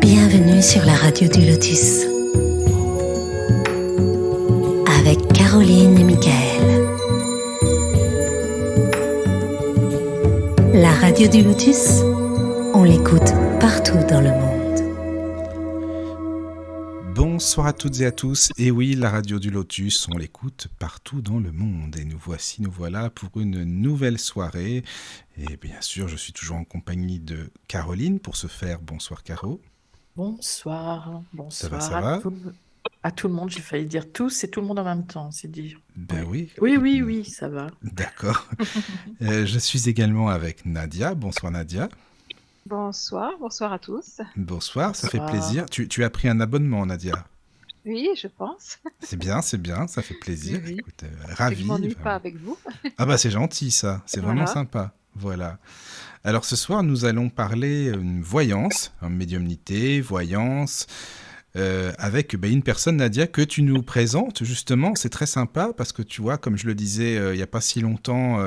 Bienvenue sur la radio du Lotus avec Caroline et Michael. La radio du Lotus, on l'écoute partout dans le monde. Bonsoir à toutes et à tous, et oui, la radio du Lotus, on l'écoute partout dans le monde. Et nous voilà pour une nouvelle soirée. Et bien sûr, je suis toujours en compagnie de Caroline pour ce faire. Bonsoir Caro. Bonsoir, Ça bonsoir va à tout le monde. J'ai failli dire tous et tout le monde en même temps, c'est dire. Ben oui. Oui, ça va. D'accord. Je suis également avec Nadia. Bonsoir Nadia. Bonsoir à tous. Bonsoir, ça fait Bonsoir. plaisir. Tu as pris un abonnement Nadia. Oui, je pense. C'est bien, ça fait plaisir. Oui. Écoute, Et ravi. je m'ennuie vraiment. pas avec vous. Ah bah c'est gentil ça, c'est vraiment Voilà. sympa. Voilà. Alors ce soir, nous allons parler voyance, médiumnité, voyance, avec une personne, Nadia, que tu nous présentes justement. C'est très sympa parce que tu vois, comme je le disais il n'y a pas si longtemps,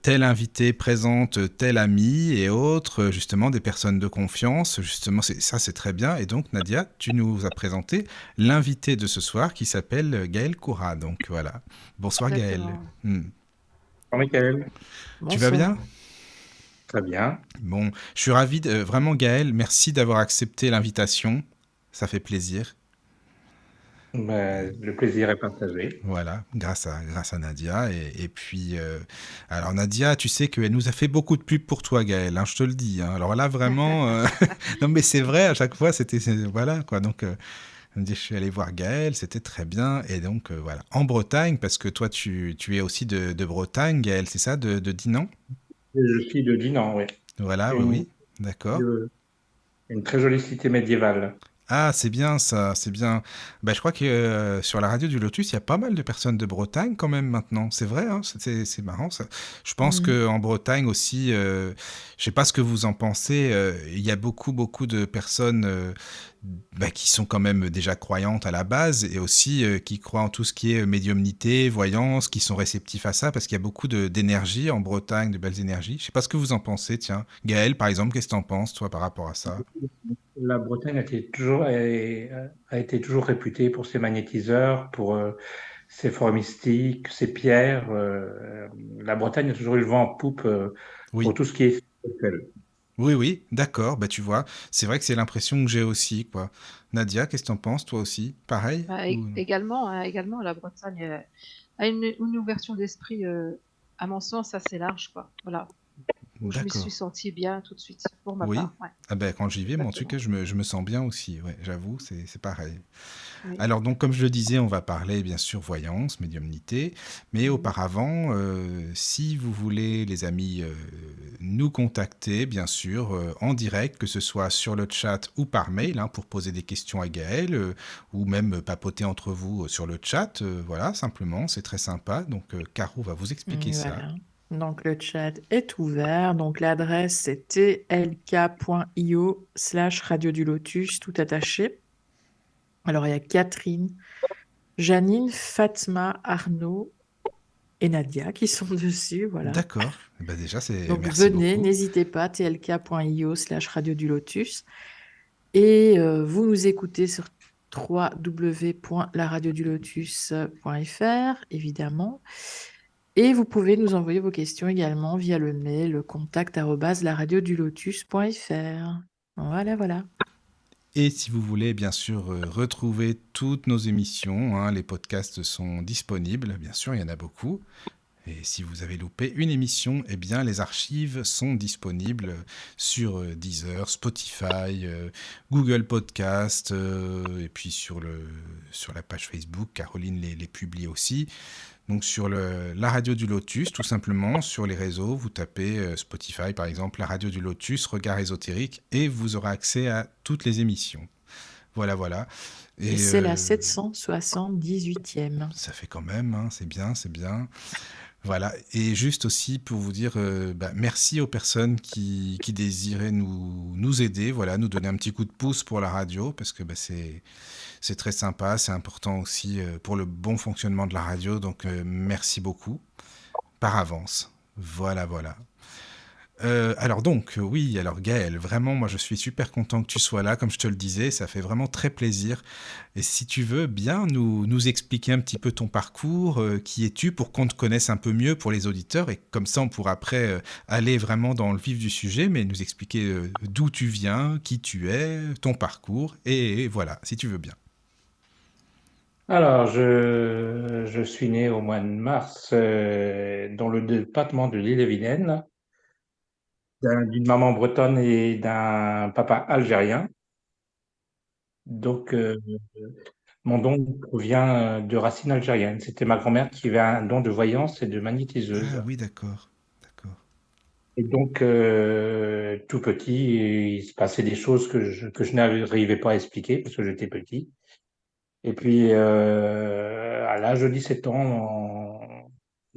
tel invité présente tel ami et autres, justement des personnes de confiance. Justement, c'est très bien. Et donc Nadia, tu nous as présenté l'invité de ce soir qui s'appelle Gaël Koura. Donc voilà. Bonsoir Gaël. Exactement. Bonjour Michael, Tu vas bien ? très bien. Bon, je suis ravi, vraiment Gaël, merci d'avoir accepté l'invitation, ça fait plaisir. Le plaisir est partagé. Voilà, grâce à Nadia. Et puis, alors Nadia, tu sais qu'elle nous a fait beaucoup de pubs pour toi Gaël, hein, je te le dis. Hein. Alors là, vraiment, non mais c'est vrai, à chaque fois, voilà quoi. Donc, elle me dit, je suis allé voir Gaël, c'était très bien. Et donc, voilà, en Bretagne, parce que toi, tu es aussi de Bretagne, Gaël, c'est ça, de Dinan ? Je suis de Dinan, oui. Voilà, Une, oui, d'accord. une très jolie cité médiévale. Ah, c'est bien ça, c'est bien. Je crois que sur la radio du Lotus, il y a pas mal de personnes de Bretagne quand même maintenant. C'est vrai, hein, c'est marrant ça. Je pense qu'en Bretagne aussi, je sais pas ce que vous en pensez, il y a beaucoup de personnes qui sont quand même déjà croyantes à la base et aussi qui croient en tout ce qui est médiumnité, voyance, qui sont réceptifs à ça parce qu'il y a beaucoup d'énergie en Bretagne, de belles énergies. Je sais pas ce que vous en pensez, tiens. Gaël, par exemple, qu'est-ce que tu en penses, toi, par rapport à ça ? La Bretagne a été toujours réputée pour ses magnétiseurs, pour ses forêts mystiques, ses pierres. La Bretagne a toujours eu le vent en poupe pour Oui. tout ce qui est spirituel. Oui, d'accord, tu vois, c'est vrai que c'est l'impression que j'ai aussi, quoi. Nadia, qu'est-ce que t'en penses, toi aussi? Pareil? Également, la Bretagne a une ouverture d'esprit, à mon sens, assez large, quoi. Voilà. Où je m'y D'accord. suis sentie bien tout de suite, pour ma Oui. part. Ouais. Ah quand j'y vais, moi, en tout cas, je me sens bien aussi, ouais, j'avoue, c'est pareil. Oui. Alors donc, comme je le disais, on va parler bien sûr voyance, médiumnité, mais auparavant, si vous voulez, les amis, nous contacter, bien sûr, en direct, que ce soit sur le chat ou par mail, hein, pour poser des questions à Gaël, ou même papoter entre vous sur le chat, voilà, simplement, c'est très sympa. Donc, Caro va vous expliquer ça. Voilà. Donc le chat est ouvert. Donc l'adresse c'est tlk.io/radio du Lotus, tout attaché. Alors il y a Catherine, Janine, Fatma, Arnaud et Nadia qui sont dessus. Voilà. D'accord. Déjà, Donc merci venez, beaucoup. n'hésitez pas, tlk.io/radio du Lotus. Et vous nous écoutez sur www.laradiodulotus.fr, évidemment. Et vous pouvez nous envoyer vos questions également via le mail contact@laradiodulotus.fr. Voilà. Et si vous voulez, bien sûr, retrouver toutes nos émissions, hein, les podcasts sont disponibles, bien sûr, il y en a beaucoup. Et si vous avez loupé une émission, eh bien, les archives sont disponibles sur Deezer, Spotify, Google Podcast, et puis sur la page Facebook, Caroline les publie aussi. Donc sur la radio du Lotus, tout simplement, sur les réseaux, vous tapez Spotify par exemple, la radio du Lotus, Regard ésotérique, et vous aurez accès à toutes les émissions. Voilà. Et c'est la 778e. Ça fait quand même, hein, c'est bien. Voilà, et juste aussi pour vous dire merci aux personnes qui désiraient nous aider, voilà, nous donner un petit coup de pouce pour la radio, parce que c'est très sympa, c'est important aussi pour le bon fonctionnement de la radio, donc merci beaucoup par avance. Voilà. Alors donc, oui, alors Gaël, vraiment, moi je suis super content que tu sois là, comme je te le disais, ça fait vraiment très plaisir. Et si tu veux bien nous expliquer un petit peu ton parcours, qui es-tu, pour qu'on te connaisse un peu mieux pour les auditeurs, et comme ça on pourra après aller vraiment dans le vif du sujet, mais nous expliquer d'où tu viens, qui tu es, ton parcours, et voilà, si tu veux bien. Alors, je suis né au mois de mars dans le département de l'Ille-et-Vilaine, d'une maman bretonne et d'un papa algérien. Donc, mon don provient de racines algériennes. C'était ma grand-mère qui avait un don de voyance et de magnétiseuse. Ah oui, d'accord, d'accord. Et donc, tout petit, il se passait des choses que je n'arrivais pas à expliquer parce que j'étais petit. Et puis, à l'âge de 17 ans,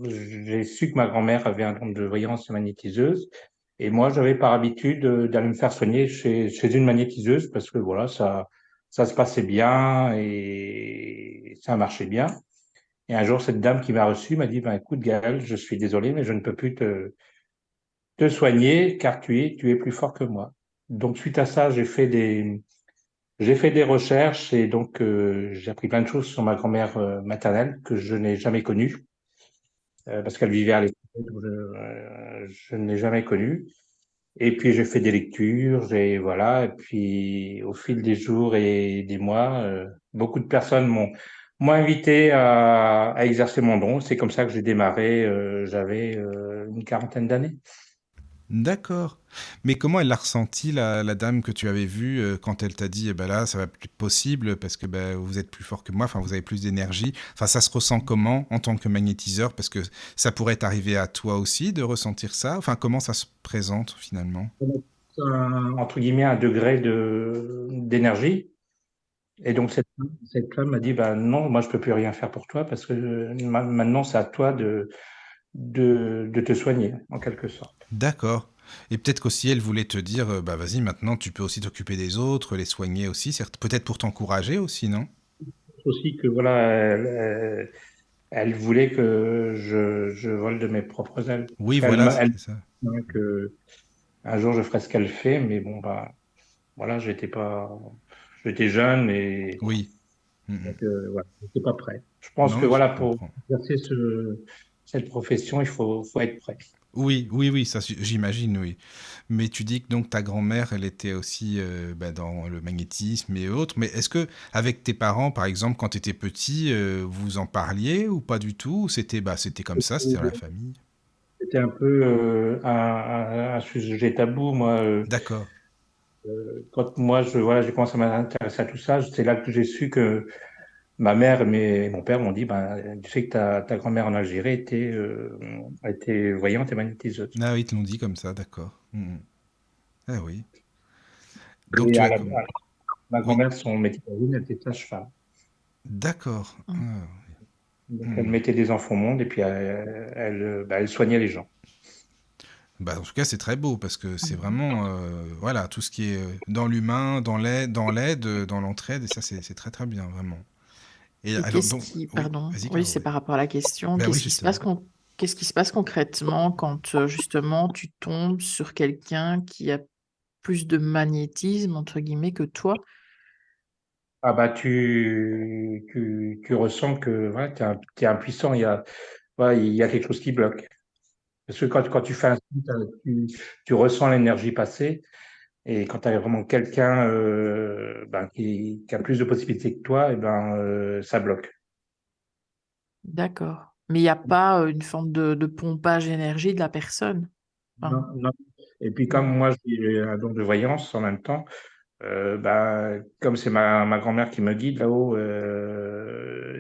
j'ai su que ma grand-mère avait un don de voyance magnétiseuse. Et moi, j'avais par habitude d'aller me faire soigner chez une magnétiseuse parce que voilà, ça se passait bien et ça marchait bien. Et un jour, cette dame qui m'a reçu m'a dit, ben, écoute, Gaël, je suis désolé, mais je ne peux plus te soigner car tu es plus fort que moi. Donc, suite à ça, j'ai fait des recherches et donc j'ai appris plein de choses sur ma grand-mère maternelle que je n'ai jamais connue parce qu'elle vivait à l'étranger, donc je ne l'ai jamais connue. Et puis j'ai fait des lectures, voilà. Et puis au fil des jours et des mois, beaucoup de personnes m'ont invité à exercer mon don. C'est comme ça que j'ai démarré. J'avais une quarantaine d'années. D'accord. Mais comment elle l'a ressenti, la dame que tu avais vue, quand elle t'a dit, eh ben là, ça va plus être possible parce que ben, vous êtes plus fort que moi, enfin, vous avez plus d'énergie. Enfin, ça se ressent comment en tant que magnétiseur? Parce que ça pourrait t'arriver à toi aussi de ressentir ça. Enfin, comment ça se présente finalement? Entre guillemets un degré d'énergie. Et donc cette femme m'a dit, bah non, moi je peux plus rien faire pour toi parce que maintenant c'est à toi de te soigner en quelque sorte. D'accord. Et peut-être qu'aussi elle voulait te dire, bah vas-y, maintenant tu peux aussi t'occuper des autres, les soigner aussi, certes, peut-être pour t'encourager aussi, non? Aussi que voilà, elle voulait que je vole de mes propres ailes parce Oui, qu'voilà, elle c'était ça. hein, que un jour je ferai ce qu'elle fait, mais bon bah voilà, j'étais jeune et Oui. donc, Mhm. voilà, j'étais pas prêt. Je pense que Non, je voilà pour comprends. exercer cette profession, faut être prêt. Oui, oui, oui, ça, j'imagine, oui. Mais tu dis que donc ta grand-mère, elle était aussi bah, dans le magnétisme et autres. Mais est-ce que avec tes parents, par exemple, quand tu étais petit, vous en parliez ou pas du tout? Ou c'était bah, c'était comme ça, c'était dans la famille? C'était un peu un sujet tabou. Moi, D'accord. quand moi, voilà, j'ai commencé à m'intéresser à tout ça, c'est là que j'ai su que ma mère et mon père m'ont dit, ben, tu sais que ta grand-mère en Algérie était voyante et magnétiseuse. Ah oui, ils te l'ont dit comme ça, d'accord. Mhm. Ah oui. Donc Et tu as comme... ma Oui, grand-mère, son métier d'origine, elle était sage-femme. d'accord. Mm. Ah, Donc, elle mhm. mettait des enfants au monde et puis elle soignait les gens. Bah, en tout cas, c'est très beau parce que c'est vraiment voilà, tout ce qui est dans l'humain, dans l'entraide, et ça, c'est très très bien, vraiment. Et Et alors, donc, oui, pardon, vas-y, oui, Caro, c'est oui. par rapport à la question, Ben oui, justement. qu'est-ce qui se passe concrètement quand justement tu tombes sur quelqu'un qui a plus de magnétisme, entre guillemets, que toi? Ah bah tu ressens que voilà, t'es impuissant, voilà, il y a quelque chose qui bloque. Parce que quand tu fais un signe, tu ressens l'énergie passer. Et quand tu as vraiment quelqu'un ben, qui a plus de possibilités que toi, et ben, ça bloque. D'accord. Mais il n'y a pas une forme de pompage énergie de la personne. Non, Enfin, non. Et puis comme non. moi j'ai un don de voyance en même temps, ben, comme c'est ma grand-mère qui me guide là-haut,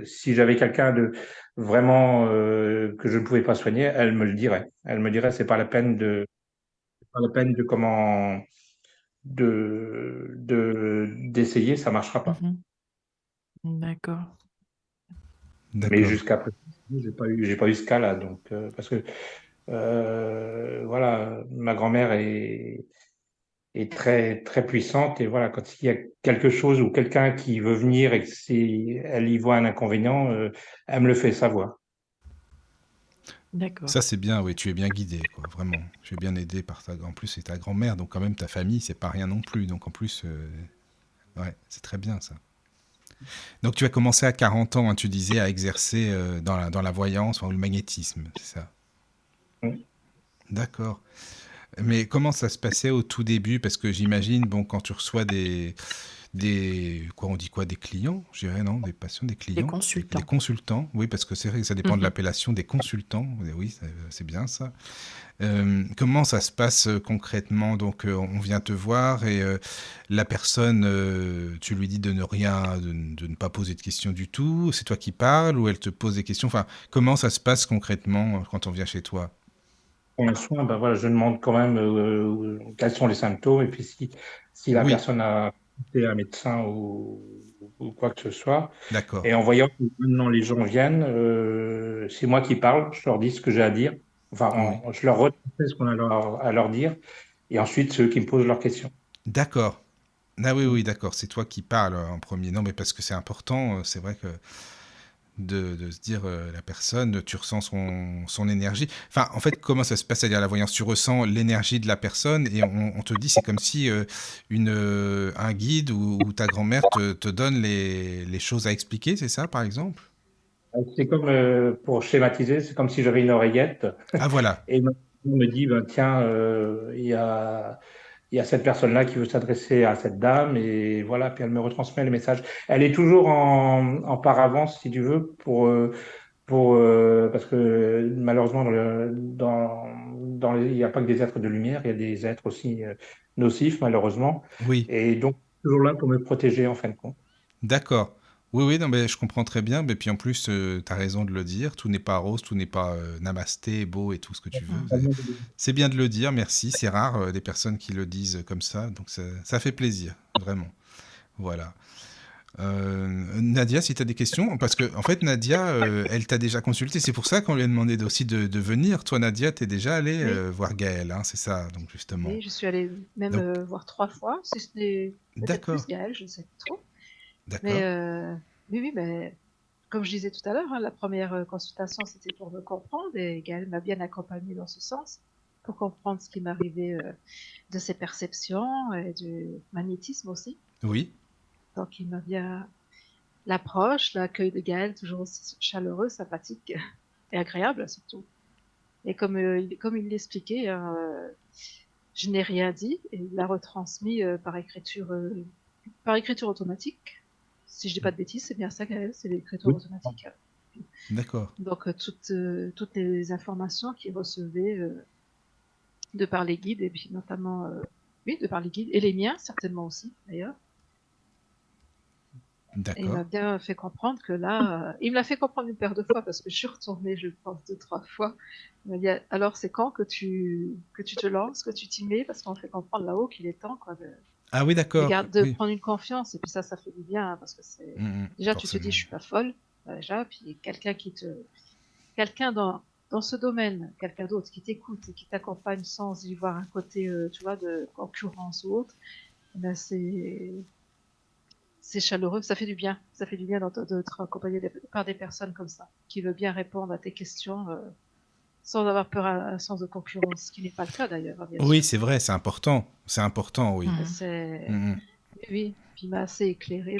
si j'avais quelqu'un de vraiment que je ne pouvais pas soigner, elle me le dirait. Elle me dirait c'est pas la peine pas la peine d'essayer, ça marchera pas. Mhm. D'accord. Mais D'accord. jusqu'à présent, j'ai pas eu ce cas-là. Donc, parce que voilà, ma grand-mère est très, très puissante. Et voilà, quand il y a quelque chose ou quelqu'un qui veut venir et que elle y voit un inconvénient, elle me le fait savoir. D'accord. Ça, c'est bien, oui, tu es bien guidé, quoi, vraiment. Tu es bien aidé par ta... En plus, c'est ta grand-mère, donc quand même, ta famille, c'est pas rien non plus. Donc en plus, ouais, c'est très bien, ça. Donc tu as commencé à 40 ans, hein, tu disais, à exercer dans la voyance ou le magnétisme, c'est ça? Mm. D'accord. Mais comment ça se passait au tout début? Parce que j'imagine, bon, quand tu reçois quoi, on dit quoi, des clients, je dirais, non, des patients, des Des clients, des consultants. consultants, oui, parce que c'est vrai que ça dépend de Mhm. l'appellation des consultants, oui, c'est bien ça. Comment ça se passe concrètement? Donc, on vient te voir et la personne, tu lui dis de ne rien, de ne pas poser de questions du tout. C'est toi qui parles ou elle te pose des questions? Enfin, comment ça se passe concrètement quand on vient chez toi? Pour les soins, ben voilà, je demande quand même quels sont les symptômes et puis si la Oui, personne a été un médecin ou quoi que ce soit. d'accord. Et en voyant que maintenant les gens viennent, c'est moi qui parle, je leur dis ce que j'ai à dire. Enfin, Oui. je leur retransmets ce qu'on a à leur dire. Et ensuite, c'est eux qui me posent leurs questions. D'accord. Ah oui, oui, d'accord. C'est toi qui parles en premier. Non, mais parce que c'est important. C'est vrai que de se dire la personne, tu ressens son énergie. Enfin, en fait, comment ça se passe? C'est-à-dire la voyance, tu ressens l'énergie de la personne et on te dit, c'est comme si un guide ou ta grand-mère te donne les choses à expliquer, c'est ça, par exemple? C'est comme, pour schématiser, c'est comme si j'avais une oreillette Ah voilà. et on me dit, ben, tiens, il y a cette personne-là qui veut s'adresser à cette dame et voilà, puis elle me retransmet le message. Elle est toujours en paravance, si tu veux, parce que malheureusement, il n'y a pas que des êtres de lumière, il y a des êtres aussi nocifs, malheureusement. Oui. Et donc, toujours là pour me protéger, en fin de compte. D'accord. Oui, oui, non, mais je comprends très bien. Mais puis en plus, tu as raison de le dire. Tout n'est pas rose, tout n'est pas namasté, beau et tout ce que tu veux. C'est bien de le dire, merci. C'est rare des personnes qui le disent comme ça. Donc ça fait plaisir, vraiment. Voilà. Nadia, si tu as des questions, parce que en fait, Nadia, elle t'a déjà consulté. C'est pour ça qu'on lui a demandé aussi de venir. Toi, Nadia, t'es déjà allée Oui, voir Gaël, hein, c'est ça, donc justement. oui, je suis allée même Donc, voir 3 fois, si ce n'est peut-être plus d'accord, Gaël, je ne sais pas trop. Mais d'accord. oui, oui, mais comme je disais tout à l'heure, hein, la première consultation, c'était pour me comprendre et Gaël m'a bien accompagnée dans ce sens, pour comprendre ce qui m'arrivait de ses perceptions et du magnétisme aussi. Oui, Donc il m'a bien l'approche, l'accueil de Gaël, toujours aussi chaleureux, sympathique et agréable surtout. Et comme il l'expliquait, hein, je n'ai rien dit et il l'a retransmis par écriture automatique. Si je dis pas de bêtises, c'est bien ça, Gaël, c'est l'écriture Oui. automatique. d'accord. Donc toutes les informations qu'il recevait de par les guides et puis notamment oui, de par les guides et les miens certainement aussi d'ailleurs. Et il D'accord. m'a bien fait comprendre que là, il me l'a fait comprendre une paire de fois parce que je suis retournée, je pense, 2, 3 fois. Il m'a dit alors c'est quand que tu te lances, que tu t'y mets parce qu'on fait comprendre là-haut qu'il est temps quoi Ah oui, d'accord. de Oui. prendre une confiance et puis ça fait du bien hein, parce que c'est déjà tu te dis Forcément. je suis pas folle déjà puis quelqu'un dans ce domaine, quelqu'un d'autre qui t'écoute et qui t'accompagne sans y voir un côté tu vois de concurrence ou autre, eh ben c'est chaleureux, ça fait du bien d'être accompagné par des personnes comme ça qui veulent bien répondre à tes questions sans avoir peur à un sens de concurrence, ce qui n'est pas le cas d'ailleurs, hein, bien Oui, sûr. c'est vrai, c'est important. C'est important, oui. Mhm. C'est Mm, mm. oui, oui. Puis il m'a assez éclairé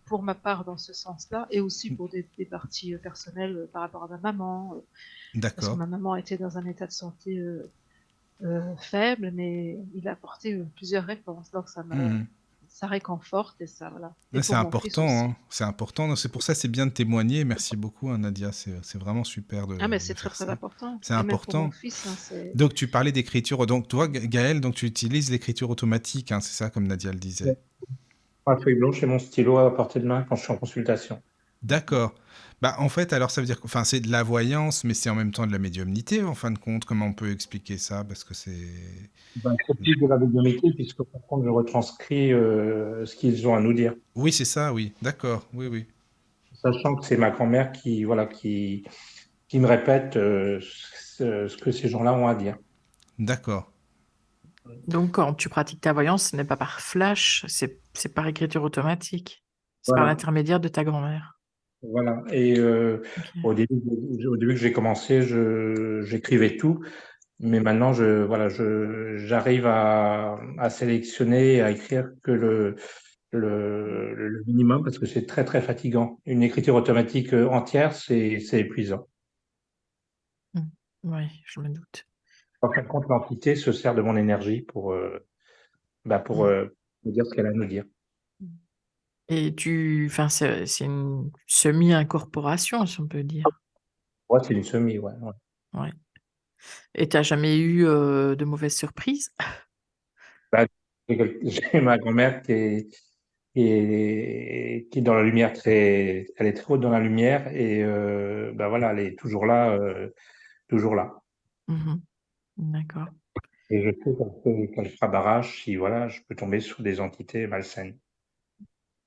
pour ma part dans ce sens-là, et aussi pour des parties personnelles par rapport à ma maman, parce que D'accord. ma maman était dans un état de santé faible, mais il a apporté plusieurs réponses, donc Mm, mm. ça réconforte et ça, voilà. Et Ouais, c'est pour mon fils important, aussi. hein. C'est important. Non, c'est pour ça, c'est bien de témoigner. Merci beaucoup, hein, Nadia. C'est vraiment super Ah, mais de c'est très faire très ça. important. C'est Et même pour mon important. fils, hein, c'est. Donc, tu parlais d'écriture. Donc, toi, Gaël, donc tu utilises l'écriture automatique, hein, c'est ça, comme Nadia le disait. Ma feuille blanche et mon stylo à portée de main quand je suis en consultation. D'accord. Bah, en fait, alors ça veut dire que, enfin, c'est de la voyance, mais c'est en même temps de la médiumnité, en fin de compte. Comment on peut expliquer ça? Parce que c'est. Ben, c'est plus de la médiumnité puisque par contre, je retranscris ce qu'ils ont à nous dire, Oui, c'est ça, oui. D'accord. Oui, oui. sachant que c'est ma grand-mère qui me répète ce que ces gens-là ont à dire. D'accord. Donc, quand tu pratiques ta voyance, ce n'est pas par flash, c'est par écriture automatique. C'est par Voilà. l'intermédiaire de ta grand-mère. Voilà. Et Ok. au début que j'ai commencé, j'écrivais tout. Mais maintenant, j'arrive à sélectionner, à écrire que le minimum parce que c'est très, très fatigant. Une écriture automatique entière, c'est épuisant. Oui, je me doute. En fin de compte, l'entité se sert de mon énergie pour Mm. me dire ce qu'elle a à nous dire. Et enfin, c'est une semi-incorporation, si on peut dire. Ouais, c'est une semi, ouais. Ouais. Ouais. Et t'as jamais eu de mauvaises surprises? Bah, j'ai ma grand-mère qui est dans la lumière elle est très haute dans la lumière et bah voilà, elle est toujours là, toujours là. Mhm. D'accord. Et je sais qu'elle fera barrage si voilà, je peux tomber sur des entités malsaines.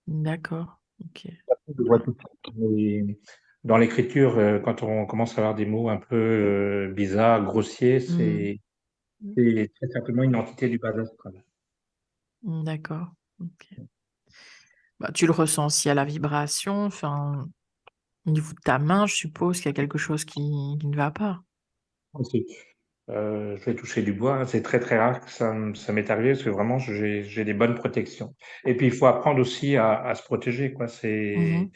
D'accord. Ok. Je vois tout de suite. Et dans l'écriture, quand on commence à avoir des mots un peu bizarres, grossiers, Mm. c'est très certainement une entité du bas astral. D'accord. Ok. Bah, tu le ressens aussi à la vibration, enfin, au niveau de ta main, je suppose qu'il y a quelque chose qui ne va pas. Aussi. Je vais toucher du bois, hein. C'est très très rare que ça m'est arrivé parce que vraiment j'ai des bonnes protections. Et puis il faut apprendre aussi à se protéger, quoi. Mhm.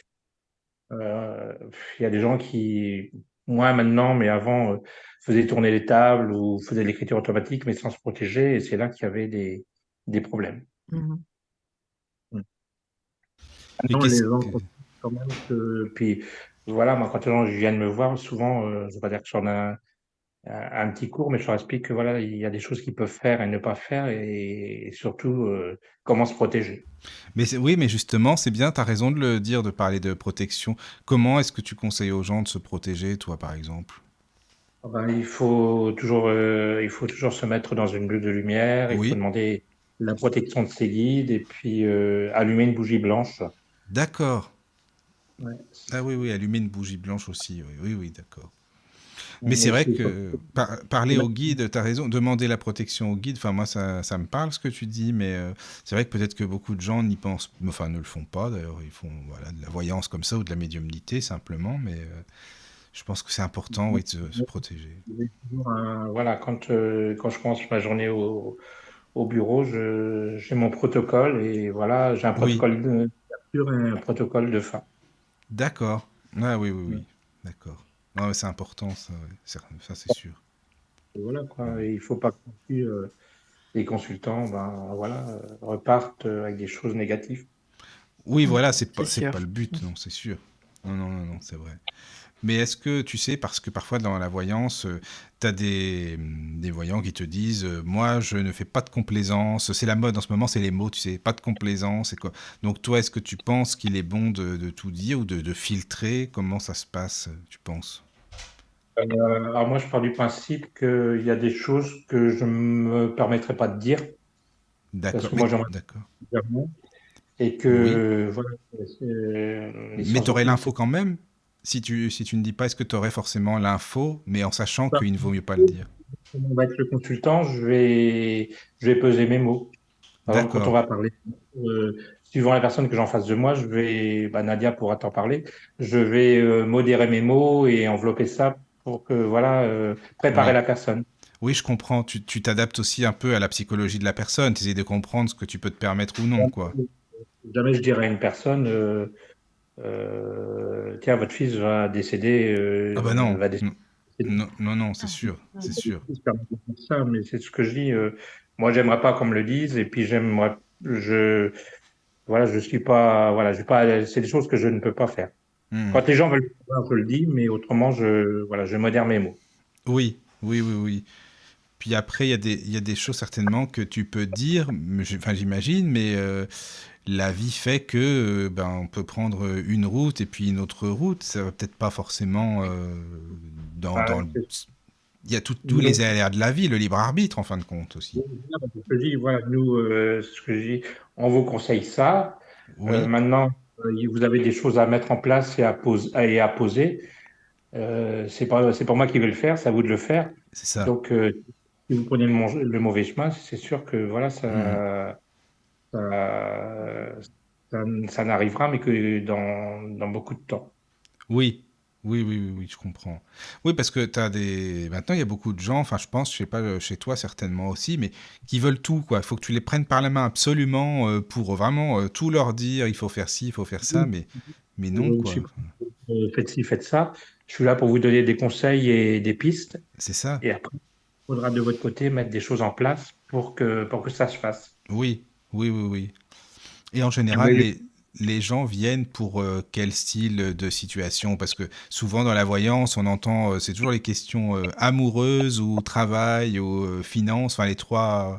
Euh, il y a des gens qui, moi maintenant, mais avant, faisaient tourner les tables ou faisaient de l'écriture automatique, mais sans se protéger, et c'est là qu'il y avait des problèmes. Mhm. Mm. Et Maintenant, les qu'est-ce gens que... considèrent quand même que, puis voilà, moi quand les gens viennent me voir, souvent, je vais pas dire que j'en ai un petit cours, mais je leur explique que voilà, il y a des choses qu'ils peuvent faire et ne pas faire, et surtout comment se protéger. Mais oui, mais justement, c'est bien, tu as raison de le dire, de parler de protection. Comment est-ce que tu conseilles aux gens de se protéger, toi, par exemple? Ah ben, il faut toujours se mettre dans une bulle de lumière. Il faut Oui, demander la protection de ses guides et puis allumer une bougie blanche. d'accord. Ouais. Ah oui, oui, allumer une bougie blanche aussi, oui, oui, oui, d'accord. Mais c'est Mais vrai c'est surtout que parler au guide, tu as raison, demander la protection au guide, enfin moi ça me parle ce que tu dis, mais c'est vrai que peut-être que beaucoup de gens n'y pensent, enfin ne le font pas d'ailleurs, ils font voilà, de la voyance comme ça ou de la médiumnité simplement, mais je pense que c'est important oui, de se protéger. voilà, quand je commence ma journée au bureau, j'ai mon protocole et voilà, j'ai un Oui, protocole d'ouverture et un protocole de fin. d'accord. Ah oui, oui, Ouais. oui, d'accord. Non, mais c'est important ça, ouais. Ça c'est sûr. Et voilà quoi. Et il faut pas que non plus, les consultants voilà, repartent avec des choses négatives. Oui, Mm. voilà, C'est c'est pas sûr. le but, non, c'est sûr. Non, non, non, non, c'est vrai. Mais est-ce que tu sais, parce que parfois dans la voyance, tu as des voyants qui te disent moi, je ne fais pas de complaisance. C'est la mode en ce moment, c'est les mots, tu sais, pas de complaisance. Et quoi. Donc, toi, est-ce que tu penses qu'il est bon de tout dire ou de filtrer? Comment ça se passe, tu penses? Alors moi, je pars du principe qu'il y a des choses que je ne me permettrai pas de dire, parce D'accord. que moi, j'aimerais D'accord. dire non, et Oui. que voilà, les Mais sciences tu aurais occultes, l'info quand même? Si tu ne dis pas, est-ce que tu aurais forcément l'info, mais en sachant qu'il ne vaut mieux pas le dire? on va être le consultant, je vais peser mes mots. Par exemple, quand on D'accord. va parler, suivant la personne que j'en face de moi, Nadia pourra t'en parler, je vais modérer mes mots et envelopper ça pour que, voilà, préparer Oui. la personne. Oui, je comprends. Tu t'adaptes aussi un peu à la psychologie de la personne. Tu essaies de comprendre ce que tu peux te permettre ou non, quoi. Jamais je dirais à une personne, tiens, votre fils Ah bah non. va décéder. Non, non, non, c'est Ah, sûr. ah, C'est sûr. Se permet de faire ça, mais c'est ce que je dis. Moi, j'aimerais pas qu'on me le dise, et puis voilà, je suis pas, voilà, je suis pas, c'est des choses que je ne peux pas faire. Hmm. Quand les gens veulent le savoir, je le dis, mais autrement, voilà, je modère mes mots. Oui, oui, oui, oui. Puis après, il y a des choses certainement que tu peux dire, enfin j'imagine, mais la vie fait que ben, on peut prendre une route et puis une autre route. Ça va peut-être pas forcément dans Ah, le... Il y a tous les aléas de la vie, le libre arbitre en fin de compte aussi. ce que je dis, voilà, nous, ce que je dis, on vous conseille ça. Oui, Maintenant, vous avez des choses à mettre en place et à poser. C'est pas moi qui vais le faire, c'est à vous de le faire. c'est ça. Donc, si vous prenez le mauvais chemin, c'est sûr que voilà, Hmm. ça, ça n'arrivera, mais que dans beaucoup de temps. Oui, oui, je comprends. Oui, parce que t'as des... Maintenant, il y a beaucoup de gens, enfin, je pense, je sais pas, chez toi certainement aussi, mais qui veulent tout, quoi. Il faut que tu les prennes par la main absolument pour vraiment tout leur dire, il faut faire ci, il faut faire ça, mais non, Je suis quoi. pas faites ci, faites ça. Je suis là pour vous donner des conseils et des pistes. C'est ça. Et après, il faudra de votre côté mettre des choses en place pour que ça se fasse. Oui, oui. Et en Mais général, le- les gens viennent pour quel style de situation? Parce que souvent dans la voyance, on entend, c'est toujours les questions amoureuses ou travail ou finances, enfin les trois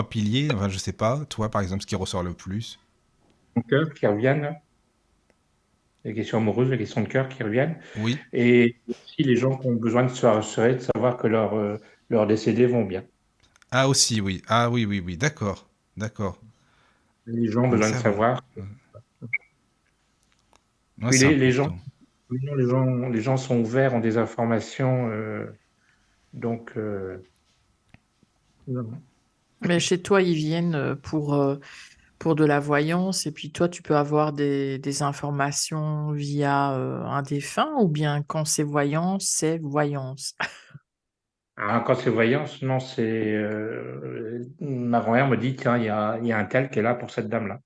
piliers. Enfin, je sais pas, toi par exemple, ce qui ressort le plus. cœur qui reviennent, les questions amoureuses, les questions de cœur qui reviennent. Oui. Et aussi les gens qui ont besoin de se rassurer, de savoir que leurs décédés vont bien. Ah aussi, oui. Ah oui. D'accord, d'accord. Les gens ont Donc besoin de ça, ouais. savoir. Ouais, Puis c'est les gens, important. les gens sont ouverts, ont des informations. Donc, non. Mais chez toi, ils viennent pour de la voyance et puis toi, tu peux avoir des informations via un défunt ou bien quand c'est voyance, c'est voyance. Ah, quand c'est voyance, non, c'est ma grand-mère me dit, tiens, il y a un tel qui est là pour cette dame-là.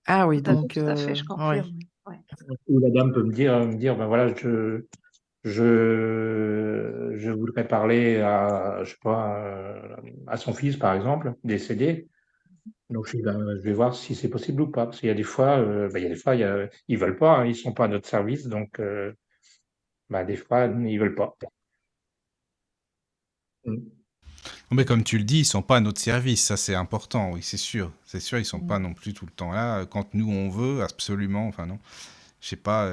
Ah oui, donc, Tout à fait, je oui. confirme. Ouais. Ou la dame peut me dire, ben voilà, je voudrais parler à, je sais pas, à son fils, par exemple, décédé. Donc, je vais voir si c'est possible ou pas. Parce qu'il y a des fois, ben, il y a des fois, ils veulent pas, hein, ils sont pas à notre service, donc, ben, des fois, ils veulent pas. Mm. Mais comme tu le dis, ils sont pas à notre service, ça c'est important, oui, c'est sûr. C'est sûr, ils sont pas non plus tout le temps là. Quand nous on veut, absolument, enfin non. Je sais pas,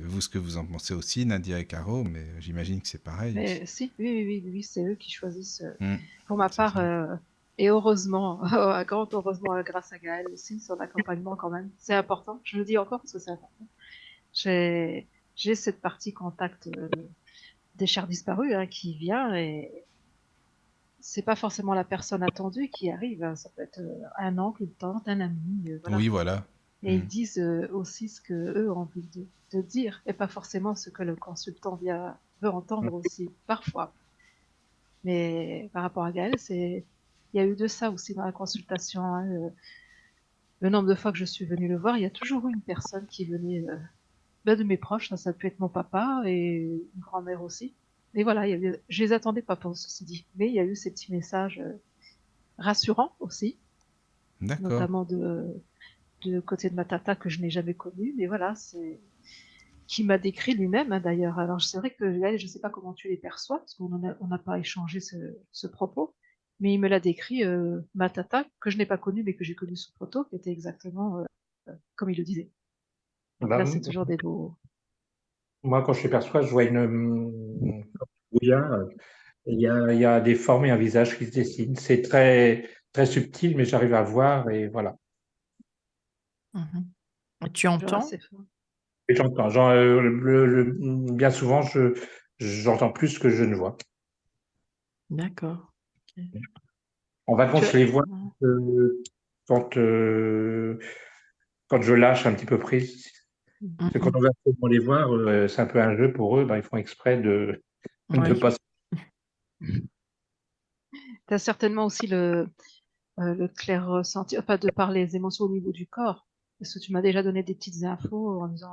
vous, ce que vous en pensez aussi, Nadia et Caro, mais j'imagine que c'est pareil aussi. Mais si, oui, c'est eux qui choisissent. Hmm, Pour ma c'est part, ça. et heureusement, un grand heureusement grâce à Gaël aussi, son accompagnement quand même, c'est important. Je le dis encore parce que c'est important. J'ai, j'ai cette partie contact des chers disparus hein, qui vient et c'est pas forcément la personne attendue qui arrive. Hein. Ça peut être un oncle, une tante, un ami, voilà. Oui, voilà. Et Hmm. ils disent aussi ce que eux ont envie de dire et pas forcément ce que le consultant veut entendre aussi, parfois. Mais par rapport à Gaël, il y a eu de ça aussi dans la consultation. Hein. Le nombre de fois que je suis venue le voir, il y a toujours eu une personne qui venait de mes proches. Ça peut être mon papa et une grand-mère aussi. Et voilà, je les attendais pas pour ceci dit. Mais il y a eu ces petits messages rassurants aussi, D'accord. notamment de côté de ma tata que je n'ai jamais connue. Mais voilà, c'est qui m'a décrit lui-même hein, d'ailleurs. Alors c'est vrai que là, je ne sais pas comment tu les perçois, parce on n'a pas échangé ce propos, mais il me l'a décrit, ma tata, que je n'ai pas connue, mais que j'ai connue sous photo, qui était exactement comme il le disait. Donc là, c'est Ben, toujours des beaux... moi, quand je les perçois, je vois comme un brouillard. Il y a des formes et un visage qui se dessinent. C'est très subtil, mais j'arrive à voir et voilà. Mhm. Et tu Genre entends? assez fort. Et j'entends. Bien souvent, j'entends plus que je ne vois. D'accord. Ok. En vacances, Tu je as... les vois euh, quand, quand je lâche un petit peu prise. Parce que quand on Mhm. va seulement les voir, c'est un peu un jeu pour eux. Ben, ils font exprès de Oui. pas. T'as certainement aussi le clair ressenti, enfin de par les émotions au niveau du corps. Parce que tu m'as déjà donné des petites infos en disant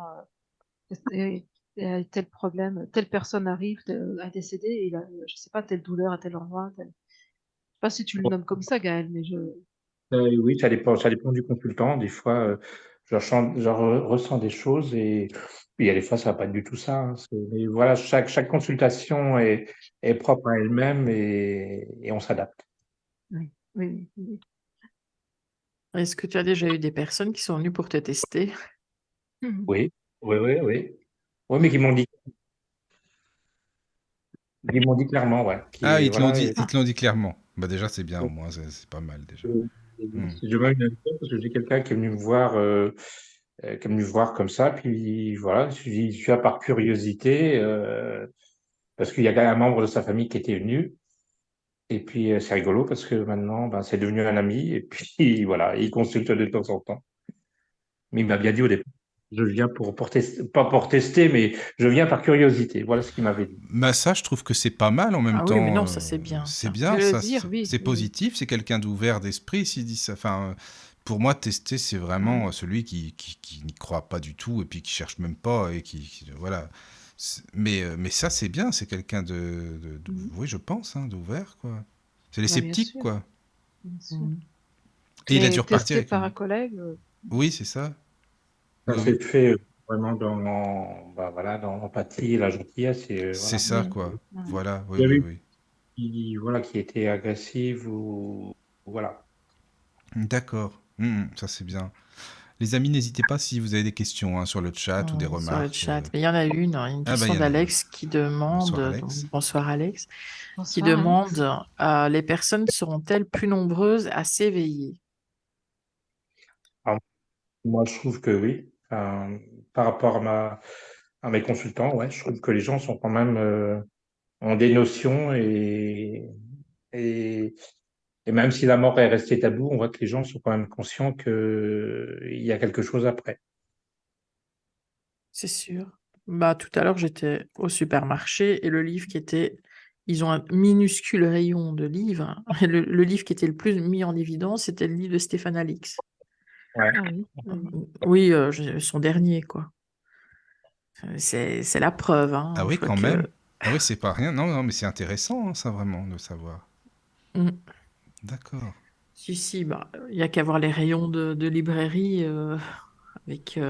il y a tel problème, telle personne arrive à décéder, et il a, je sais pas, telle douleur à tel endroit. Je sais pas si tu le nommes comme ça, Gaël, mais Oui, ça dépend du consultant. Des fois, ressens des choses et puis il y a des fois, ça va pas être du tout ça. Hein. Mais voilà, chaque consultation est propre à elle-même et on s'adapte. oui. Est-ce que tu as déjà eu des personnes qui sont venues pour te tester? Mhm. Oui, oui. Oui, mais qui m'ont dit clairement, ouais, Ah, qui, voilà. ils Ah, te l'ont dit clairement. Bah déjà, c'est bien, au moins, c'est pas mal déjà. Hmm. C'est demain une anecdote parce que j'ai quelqu'un qui est venu me voir, qui est venu me voir comme ça, puis voilà, je suis là par curiosité, parce qu'il y a quand même un membre de sa famille qui était venu. Et puis, c'est rigolo parce que maintenant, ben, c'est devenu un ami. Et puis, voilà, il consulte de temps en temps. Mais il m'a bien dit au départ. Je viens pour tester, pas pour tester, mais je viens par curiosité. Voilà ce qu'il m'avait dit. Bah ça, je trouve que c'est pas mal en même Ah oui, mais temps. non, ça c'est bien, C'est ça. bien, ça, Plaisir, oui, c'est oui, oui. positif. C'est quelqu'un d'ouvert d'esprit s'il dit ça. Enfin, pour moi, tester, c'est vraiment celui qui n'y croit pas du tout et puis qui cherche même pas et voilà. Mais ça, c'est bien. C'est quelqu'un Mhm. oui, je pense, hein, d'ouvert, quoi. C'est les Bah, bien sceptiques, sûr, quoi. bien sûr. Mhm. Et il a dû Mais repartir testé avec par un une. collègue, Oui, c'est ça. Ça Oui, s'est oui. fait vraiment bah, voilà, dans l'empathie et la gentillesse. Et, C'est voilà. ça, Oui. quoi. Mhm. Voilà, oui, Il y oui, avait oui. voilà, qui était agressive ou voilà. D'accord. Ça, c'est bien. Les amis, n'hésitez pas si vous avez des questions hein, sur le chat ou des Sur le remarques. chat. Mais il y en a une Ah bah il question y en a une. d'Alex qui demande, Bonsoir donc, Alex. bonsoir Alex, qui Bonsoir, Alex. demande les personnes seront-elles plus nombreuses à s'éveiller? Alors, moi, je trouve que oui. Par rapport à mes consultants, ouais, je trouve que les gens sont quand même ont des notions et, et même si la mort est restée taboue, on voit que les gens sont quand même conscients qu'il y a quelque chose après. C'est sûr. Bah, tout à l'heure, j'étais au supermarché et le livre qui était. Ils ont un minuscule rayon de livres. Et le livre qui était le plus mis en évidence, c'était le livre de Stéphane Alix. Ouais. Ah oui, oui. Oui, son dernier, quoi. C'est la preuve, Ah hein. Je oui vois quand même. que. Ah oui c'est pas rien. Non non mais c'est intéressant hein, ça vraiment de savoir. Mm. D'accord. Si, si, bah, il n'y a qu'à voir les rayons de librairie.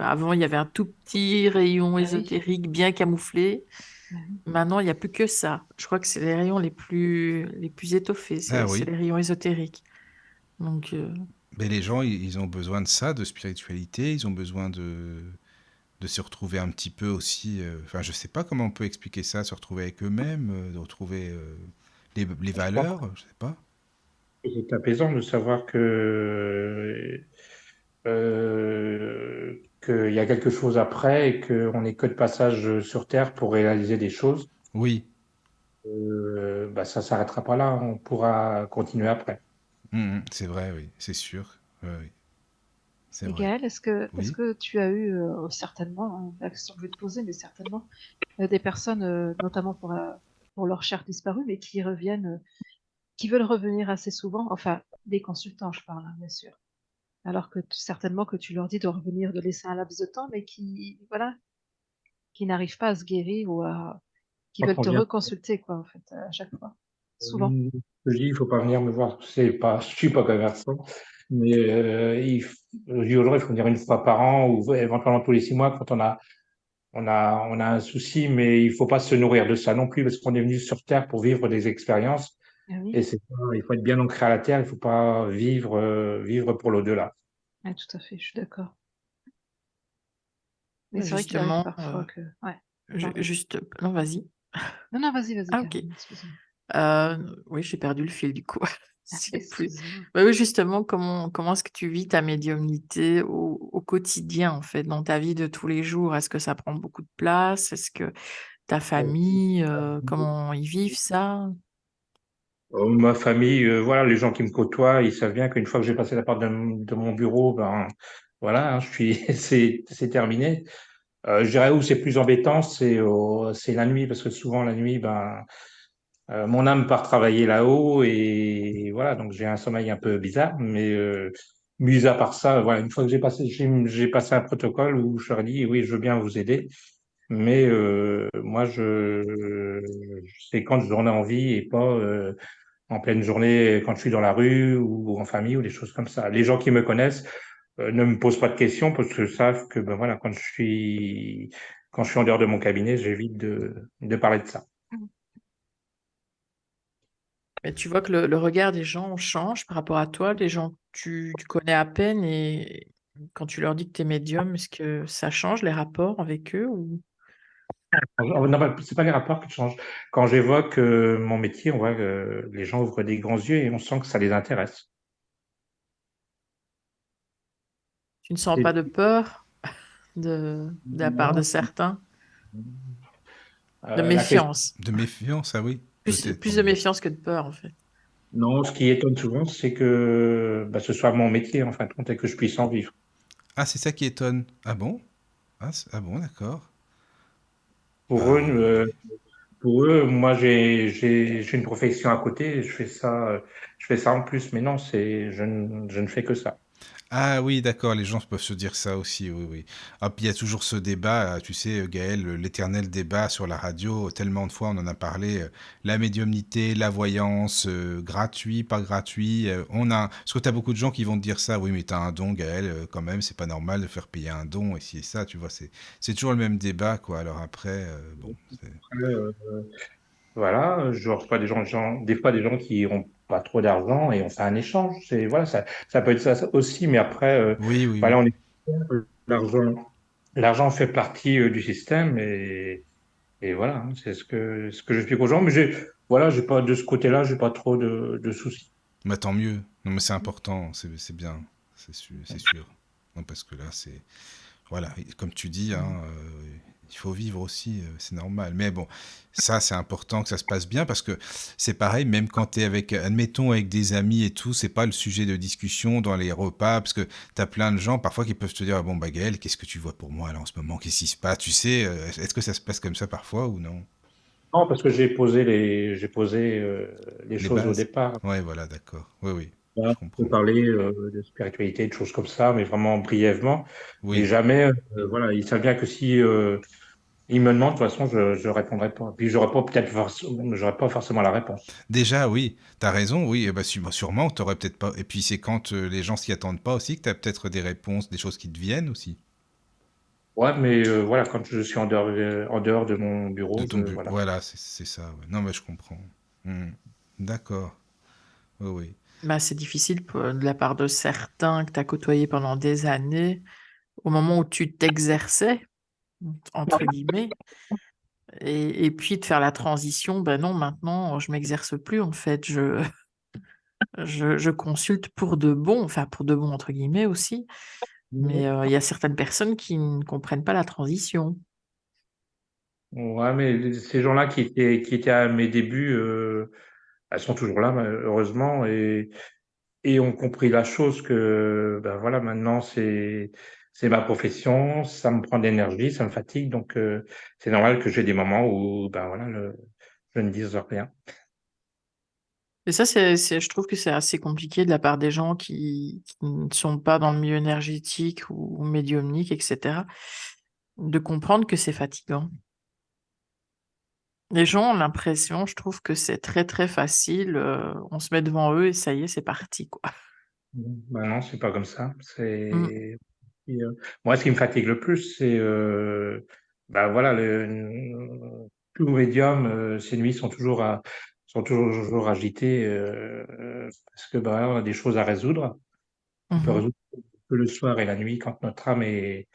Avant, il y avait un tout petit rayon Ah oui, ésotérique bien camouflé. ah oui. Maintenant, il n'y a plus que ça. Je crois que c'est les rayons les plus étoffés, Ah c'est oui. les rayons ésotériques. Donc, Mais les gens ils ont besoin de ça, de spiritualité. Ils ont besoin de se retrouver un petit peu aussi. Enfin je sais pas comment on peut expliquer ça, se retrouver avec eux-mêmes, de retrouver les Je pense valeurs. Je sais pas. que c'est apaisant de savoir qu'il y a quelque chose après et qu'on n'est que de passage sur Terre pour réaliser des choses. Oui. Bah, ça s'arrêtera pas là, on pourra continuer après. C'est vrai oui c'est sûr. Oui, oui, c'est Et vrai. Gaël, est-ce Oui. que tu as eu certainement, hein, la question que je vais te poser, mais certainement, des personnes, notamment pour leurs chers disparus, mais qui reviennent, qui veulent revenir assez souvent, enfin, des consultants, je parle, hein, bien sûr. Alors que certainement que tu leur dis de revenir, de laisser un laps de temps, mais qui, voilà, qui n'arrivent pas à se guérir qui Quand veulent on te vient, reconsulter, quoi, en fait, à chaque fois. Souvent. je dis, il faut pas venir me voir. C'est pas, je suis pas commerçant, mais je dis aux gens, il faut venir une fois par an ou éventuellement tous les 6 mois quand on a un souci, mais il faut pas se nourrir de ça non plus parce qu'on est venu sur Terre pour vivre des expériences Ah oui, et il faut être bien ancré à la Terre, il faut pas vivre pour l'au-delà. ah, tout à fait, je suis d'accord. Mais bah, c'est vrai qu'il arrive justement, parfois que... Ouais, pardon. non, vas-y. Non, non, vas-y, Ah, ok. Caroline, excuse-moi. Oui, j'ai perdu le fil du coup. Je Ah, sais plus. excuse-moi. Bah oui, justement, comment est-ce que tu vis ta médiumnité au quotidien, en fait, dans ta vie de tous les jours? Est-ce que ça prend beaucoup de place? Est-ce que ta famille, comment ils vivent ça? Ma famille, voilà, les gens qui me côtoient, ils savent bien qu'une fois que j'ai passé la porte de mon bureau, ben voilà, hein, c'est terminé. Je dirais où c'est plus embêtant, c'est la nuit, parce que souvent la nuit, ben mon âme part travailler là-haut et voilà, donc j'ai un sommeil un peu bizarre, mais mis à part ça, voilà, une fois que j'ai passé un protocole où je leur ai dit oui, je veux bien vous aider, mais moi c'est quand j'en ai envie et pas en pleine journée quand je suis dans la rue ou en famille ou des choses comme ça. Les gens qui me connaissent ne me posent pas de questions parce qu'ils savent que ben voilà, quand je suis en dehors de mon cabinet, j'évite de parler de ça. Mais tu vois que le regard des gens change par rapport à toi, les gens que tu connais à peine, et quand tu leur dis que tu es médium, est-ce que ça change les rapports avec eux ou... Non, c'est pas les rapports qui changent. Quand j'évoque mon métier, on voit que les gens ouvrent des grands yeux et on sent que ça les intéresse. Tu ne sens Et pas de peur de la part de non, certains? De la question, méfiance. De méfiance ah oui peut-être. Plus de méfiance que de peur, en fait. non, ce qui étonne souvent, c'est que bah, ce soit mon métier en fin de compte et que je puisse en vivre. Ah c'est ça qui étonne. Ah bon? Ah bon, d'accord. Pour eux, Ah, moi, j'ai une profession à côté, je fais ça en plus, mais non, je ne fais que ça. ah oui, d'accord, les gens peuvent se dire ça aussi, oui, oui. Ah, puis il y a toujours ce débat, tu sais, Gaël, l'éternel débat sur la radio, tellement de fois on en a parlé, la médiumnité, la voyance, gratuit, pas gratuit. Parce que tu as beaucoup de gens qui vont te dire ça, oui, mais tu as un don, Gaël, quand même, c'est pas normal de faire payer un don, et si et ça, tu vois, c'est toujours le même débat, quoi. Alors après, bon, Euh, voilà, je reçois des fois des gens qui ont pas trop d'argent et on fait un échange. Voilà, ça peut être ça aussi, mais après, oui, oui, voilà, oui. l'argent, l'argent fait partie du système et voilà, hein, c'est ce que j'explique aux gens. Mais voilà, j'ai pas de ce côté-là, j'ai pas trop de soucis. Mais tant mieux. Non, mais c'est important, c'est bien, c'est sûr. Non, parce que là, c'est voilà, comme tu dis, hein, il faut vivre aussi, c'est normal. Mais bon, ça, c'est important que ça se passe bien parce que c'est pareil, même quand tu es avec, admettons, avec des amis et tout, c'est pas le sujet de discussion dans les repas parce que tu as plein de gens parfois qui peuvent te dire ah bon, bah Gaël, qu'est-ce que tu vois pour moi là en ce moment? Qu'est-ce qui se passe? Tu sais, est-ce que ça se passe comme ça parfois ou non? Non, parce que j'ai posé les Les choses au bases? départ. Ouais, voilà, d'accord. Oui, oui, Voilà, je on peut comprends. parler de spiritualité, de choses comme ça, mais vraiment brièvement. Mais Oui. jamais, voilà, ils savent bien que si ils me demandent, de toute façon, je répondrai pas. Puis j'aurais pas forcément la réponse. Déjà, oui, t'as raison, oui, bah, sûrement, t'aurais peut-être pas. Et puis c'est quand les gens s'y attendent pas aussi que t'as peut-être des réponses, des choses qui te viennent aussi. Ouais, mais voilà, quand je suis en dehors de mon De bureau, ton but. voilà. Voilà, c'est ça. Ouais. Non, mais je comprends. Hmm. D'accord. Oui, oui. Bah, c'est difficile de la part de certains que tu as côtoyés pendant des années, au moment où tu t'exerçais, entre guillemets, et puis de faire la transition, ben non, maintenant, je m'exerce plus, en fait, je consulte pour de bon, enfin pour de bon, entre guillemets aussi, mais il y a certaines personnes qui ne comprennent pas la transition. Ouais, mais ces gens-là qui étaient à mes débuts, elles sont toujours là, heureusement, et ont compris la chose que, ben voilà, maintenant c'est ma profession, ça me prend de l'énergie, ça me fatigue, donc c'est normal que j'ai des moments où, ben voilà, je ne dise rien. Et ça, je trouve que c'est assez compliqué de la part des gens qui ne sont pas dans le milieu énergétique ou médiumnique, etc., de comprendre que c'est fatigant. Les gens ont l'impression, je trouve que c'est très très facile, on se met devant eux et ça y est, c'est parti, quoi. Ben non, c'est pas comme ça. Mm. Et, moi, ce qui me fatigue le plus, c'est, ben voilà, tout médium, ces nuits sont toujours agitées parce que ben, on a des choses à résoudre. On peut Mhm. résoudre que le soir et la nuit quand notre âme est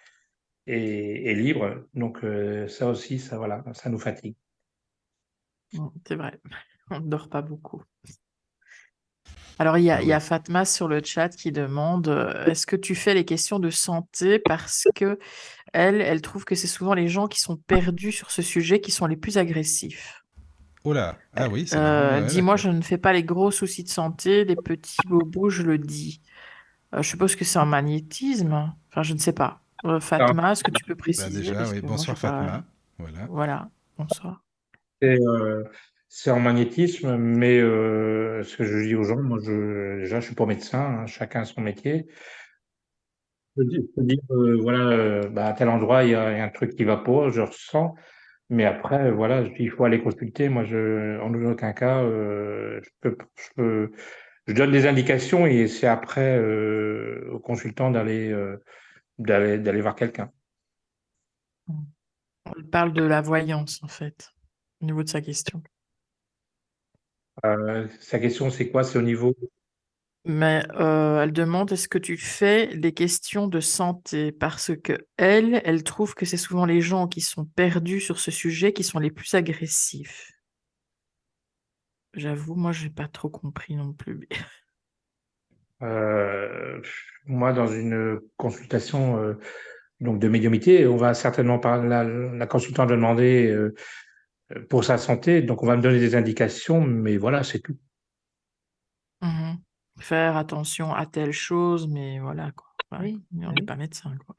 libre. Donc ça aussi, ça voilà, ça nous fatigue. C'est vrai, on ne dort pas beaucoup. Alors, Ah il y oui. a Fatma sur le chat qui demande est-ce que tu fais les questions de santé parce que elle trouve que c'est souvent les gens qui sont perdus sur ce sujet qui sont les plus agressifs. Oh là. Ah oui, c'est marrant. Ouais, Dis-moi, d'accord. je ne fais pas les gros soucis de santé, les petits bobos, je le dis. Je suppose que c'est un magnétisme. Enfin, je ne sais pas. Alors, Fatma, est-ce que tu peux Bah préciser? déjà, Parce oui. que moi, je Bonsoir sais pas. Fatma. Voilà. Voilà, bonsoir. C'est c'est en magnétisme, mais ce que je dis aux gens, déjà, je suis pas médecin, hein, chacun son métier. Je peux dire, voilà, bah, à tel endroit, il y a un truc qui va pas, je ressens, mais après, voilà, il faut aller consulter. Moi, en aucun cas, je donne des indications et c'est après au consultant d'aller voir quelqu'un. Elle parle de la voyance, en fait, au niveau de sa question. Sa question, c'est quoi? C'est au niveau. Mais elle demande est-ce que tu fais les questions de santé? Parce que elle trouve que c'est souvent les gens qui sont perdus sur ce sujet qui sont les plus agressifs. J'avoue, moi, j'ai pas trop compris non plus. Euh, Moi, dans une consultation donc de médiumnité, on va certainement parler, la consultante va demander pour sa santé, donc on va me donner des indications, mais voilà, c'est tout. Mhm. Faire attention à telle chose, mais voilà, quoi. Ouais, Oui, mais on n'est pas médecin, quoi.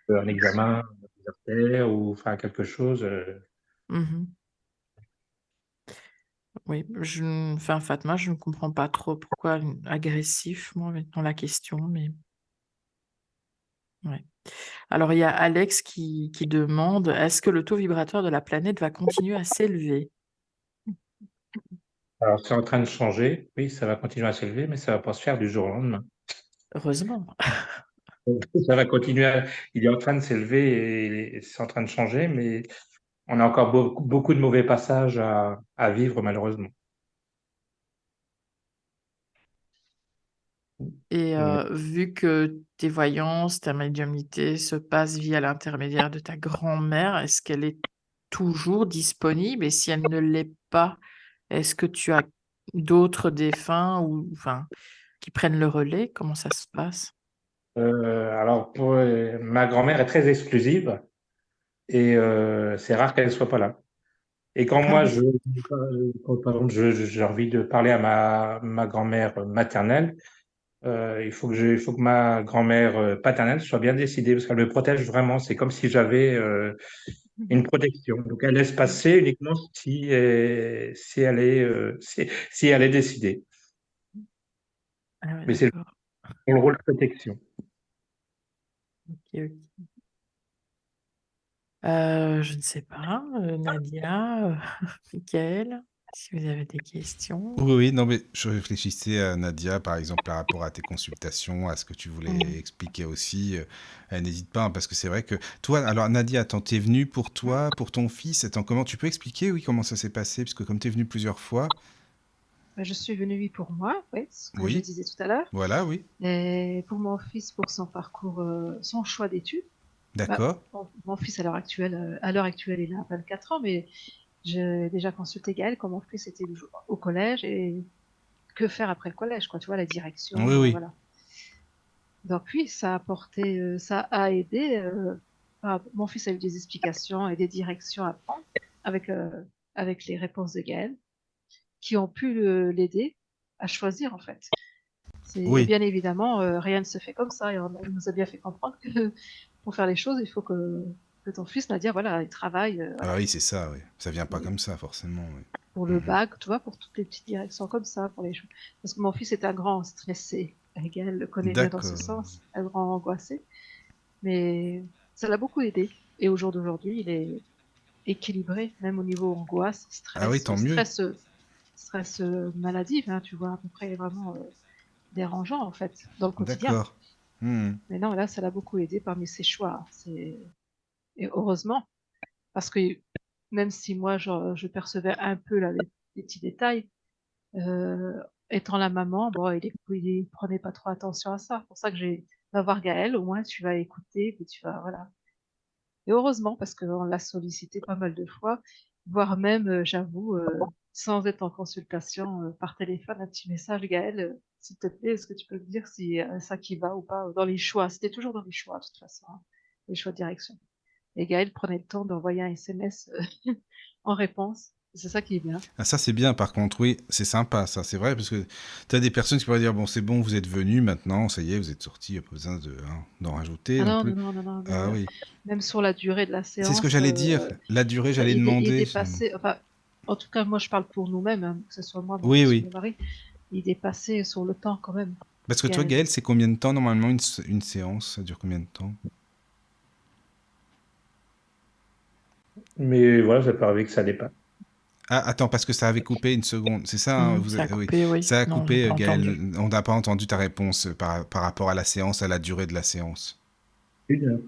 Un examen. artères ou enfin quelque chose. Mhm. Oui, enfin, Fatma, je ne comprends pas trop pourquoi agressif, moi, dans la question, mais ouais. Alors, il y a Alex qui demande, est-ce que le taux vibratoire de la planète va continuer à s'élever? Alors c'est en train de changer, oui, ça va continuer à s'élever, mais ça va pas se faire du jour au lendemain. Heureusement. Ça va continuer il est en train de s'élever et c'est en train de changer, mais on a encore beaucoup de mauvais passages à vivre malheureusement. Et Mais, vu que tes voyances, ta médiumnité se passent via l'intermédiaire de ta grand-mère, est-ce qu'elle est toujours disponible? Et si elle ne l'est pas, est-ce que tu as d'autres défunts ou enfin qui prennent le relais? Comment ça se passe? alors ma grand-mère est très exclusive et c'est rare qu'elle ne soit pas là. Et quand Ah moi, oui. quand, par exemple, j'ai envie de parler à ma grand-mère maternelle, il faut que ma grand-mère paternelle soit bien décidée parce qu'elle me protège vraiment. C'est comme si j'avais une protection. Donc, elle laisse passer uniquement si elle est décidée. Ah ouais, Mais c'est d'accord. le rôle de protection. Ok, ok. Je ne sais pas, Nadia, Michael, si vous avez des questions. Oui, oui, non, mais je réfléchissais à Nadia, par exemple, par rapport à tes consultations, à ce que tu voulais expliquer aussi. N'hésite pas, hein, parce que c'est vrai que toi, alors Nadia, attends, t'es venue pour toi, pour ton fils. Attends, comment tu peux expliquer, oui, comment ça s'est passé? Parce que comme t'es venue plusieurs fois, Je suis venue, oui, pour moi, oui, ce que je oui, disais tout à l'heure. voilà, oui, Et pour mon fils, pour son parcours, son choix d'études. Bah, d'accord. mon fils, à l'heure actuelle, il a 24 ans, mais j'ai déjà consulté Gaël quand mon fils était au collège et que faire après le collège, quoi, tu vois, la Oui, direction, oui, voilà. Donc oui, ça a aidé. Mon fils a eu des explications et des directions à prendre avec, avec les réponses de Gaël qui ont pu l'aider à choisir, en fait. Et oui. bien évidemment, rien ne se fait comme ça. Et on nous a bien fait comprendre que pour faire les choses, il faut que ton fils, Nadia, voilà, il travaille, Ah voilà, oui, c'est ça, oui. Ça vient pas comme ça, forcément, oui. pour le bac, tu vois, pour toutes les petites directions comme ça, pour les choses. Parce que mon fils est un grand stressé. Gaël le connaît bien dans ce D'accord. sens, un grand angoissé. Mais ça l'a beaucoup aidé. Et au jour d'aujourd'hui, il est équilibré, même au niveau angoisse, Ah oui, tant mieux. stress maladif, hein, tu vois, à peu près vraiment dérangeant, en fait, dans le quotidien. D'accord. Hmm. Mais non, là, ça l'a beaucoup aidé parmi ses choix. Et heureusement, parce que même si moi, je percevais un peu là, les petits détails, euh, étant la maman, bon, il prenait pas trop attention à ça. C'est pour ça que va voir Gaël, au moins tu vas écouter, puis tu vas, voilà. Et heureusement, parce qu'on l'a sollicité pas mal de fois, voire même, j'avoue, sans être en consultation, par téléphone, un petit message, Gaël, s'il te plaît, est-ce que tu peux me dire si ça qui va ou pas dans les choix? C'était toujours dans les choix, de toute façon, hein, les choix de direction. Et Gaël prenait le temps d'envoyer un SMS en réponse. C'est ça qui est bien. Ah, ça, c'est bien, par contre, oui, c'est sympa, ça, c'est vrai, parce que tu as des personnes qui pourraient dire, bon, c'est bon, vous êtes venus, maintenant, ça y est, vous êtes sortis, il n'y a pas besoin d'en rajouter Ah non non, plus. non, non, non, non, Ah mais oui. même sur la durée de la C'est ce que séance, j'allais dire, la durée, j'allais il demander. dépassait, enfin, en tout cas, moi je parle pour nous-mêmes, hein, que ce soit moi, mon Oui, fils ou oui. mon mari, il dépassait sur le temps quand même. Parce que toi, Gaël. Gaël, c'est combien de temps, normalement, une séance? Ça dure combien de temps? Mais voilà, ça peut arriver que ça dépasse. Ah, attends, parce que ça avait coupé une seconde, c'est ça, hein, Ça a oui. coupé, oui. Ça a Non, j'ai coupé, pas entendu. Gaël, on n'a pas entendu ta réponse par rapport à la séance, à la durée de la séance. 1 heure.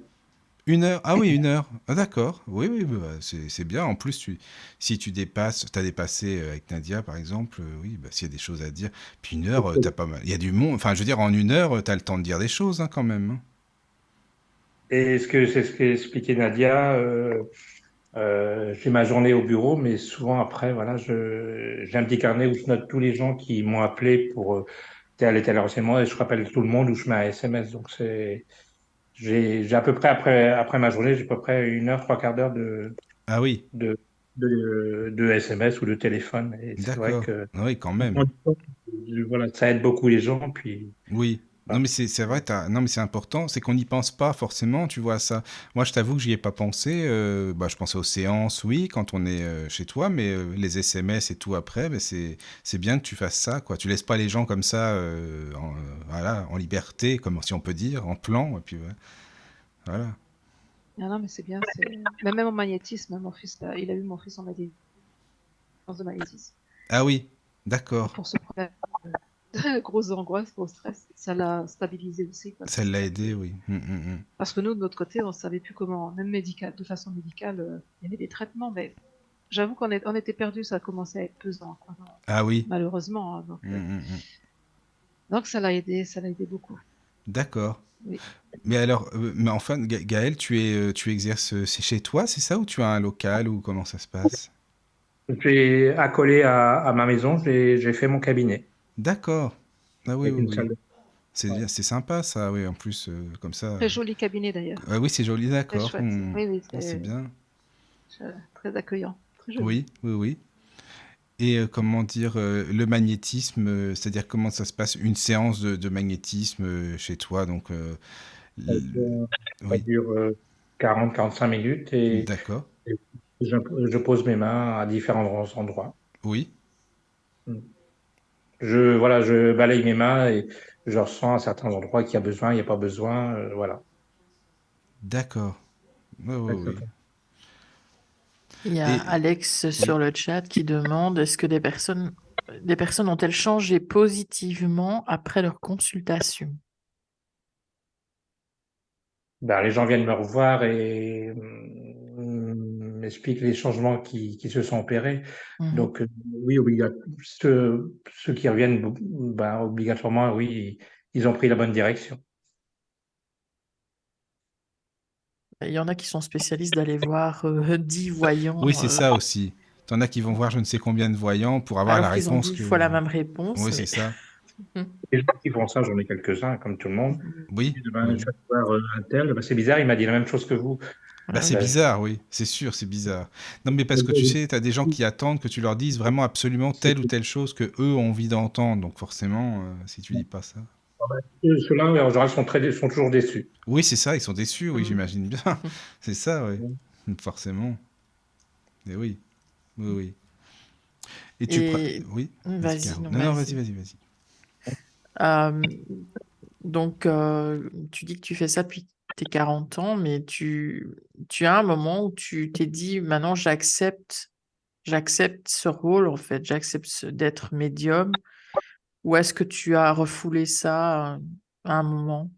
1 heure? Ah oui, 1 heure. Ah d'accord. Oui, oui, bah, c'est bien. En plus, si tu dépasses, t'as dépassé avec Nadia, par exemple, oui, bah, s'il y a des choses à dire. Puis 1 heure, t'as pas mal. Il y a du monde. Enfin, je veux dire, en 1 heure, t'as le temps de dire des choses, hein, quand même, hein. Et c'est ce qu'a expliqué Nadia. J'ai ma journée au bureau, mais souvent après, voilà, j'ai un petit carnet où je note tous les gens qui m'ont appelé pour tel et tel renseignement et je rappelle tout le monde ou je mets un SMS. Donc j'ai à peu près après ma journée, j'ai à peu près 1 heure, 3/4 d'heure Ah oui, de, de SMS ou de téléphone. Et c'est vrai d'accord. que Ah oui, quand même. voilà, ça aide beaucoup les gens. Puis Oui. Non, mais c'est vrai, non, mais c'est important, c'est qu'on n'y pense pas forcément, tu vois, ça. Moi, je t'avoue que j'y ai pas pensé. Bah, je pensais aux séances, oui, quand on est chez toi, mais les SMS et tout après, mais c'est bien que tu fasses ça, quoi. Tu laisses pas les gens comme ça, voilà, en liberté, comme si on peut dire, en plan, et puis voilà. Ah non, mais c'est bien. Même en magnétisme, mon fils, là, il a eu mon fils en magnétisme, de magnétisme. Ah oui, Et d'accord. pour ce problème de grosses angoisses, gros stress, ça l'a stabilisé aussi, quoi, Ça ça l'a l'a aidé, aidé. oui. Parce que nous, de notre côté, on savait plus comment, même médical, de façon médicale, il y avait des traitements, mais j'avoue on était perdus, ça a commencé à être pesant, quoi, Ah oui. malheureusement, hein, Hum, hum, hum. donc ça l'a aidé beaucoup. D'accord. Oui. Mais alors, mais enfin, Gaël, tu exerces c'est chez toi, c'est ça, ou tu as un local, ou comment ça se passe? J'ai accolé à ma maison, j'ai fait mon cabinet D'accord. Ah oui, avec oui, une oui. salle de C'est ouais. bien, c'est sympa ça, oui, en plus, comme ça. Très joli cabinet d'ailleurs, Ah oui, c'est joli, très d'accord. chouette. Oui, oui, Ah, c'est c'est bien. très accueillant, très joli. Oui, oui, oui. Et comment dire, le magnétisme, c'est-à-dire comment ça se passe, une séance de magnétisme chez toi, donc, l- Ça oui, dure 40-45 minutes d'accord. et je, je pose mes mains à différents endroits. Oui, Voilà, je balaye mes mains et je ressens à certains endroits qu'il y a besoin, il n'y a pas besoin, voilà. d'accord. Oui, oui, Ouais, ça oui. fait- Il y a Et Alex oui. sur le chat qui demande est-ce que des personnes ont-elles changé positivement après leur consultation? Ben, les gens viennent me revoir et m'expliquent les changements qui se sont opérés. Mhm. Donc, oui, ceux qui reviennent, ben, obligatoirement, oui, ils ont pris la bonne direction. Il y en a qui sont spécialistes d'aller voir 10 Oui, voyants c'est ça aussi. T'en as qui vont voir je ne sais combien de voyants pour avoir la alors qu'ils ont réponse 10 fois que... la même réponse, Oui, c'est mais ça. Les gens qui font ça, j'en ai quelques-uns, comme tout le monde. Oui, Ils disent, ben, oui, je oui. vais voir un tel, ben, c'est bizarre, il m'a dit la même chose que vous. Bah, ah c'est oui. Ben, bizarre, oui. C'est sûr, c'est bizarre. Non, mais parce que tu sais, t'as des gens qui attendent que tu leur dises vraiment absolument telle ou telle chose que eux ont envie d'entendre. Donc forcément, si tu dis pas ça... Ceux-là, en général, sont toujours déçus. Oui, c'est ça, ils sont déçus, oui, Mhm. j'imagine bien. C'est ça, oui. Forcément. Et oui, oui, oui. Et Et Oui, vas-y, vas-y, Caro. non, Non, non, vas-y, vas-y. vas-y, vas-y. Euh, donc, tu dis que tu fais ça depuis tes 40 ans, mais tu as un moment où tu t'es dit, maintenant j'accepte ce rôle, en fait, j'accepte d'être médium, ou est-ce que tu as refoulé ça à un moment?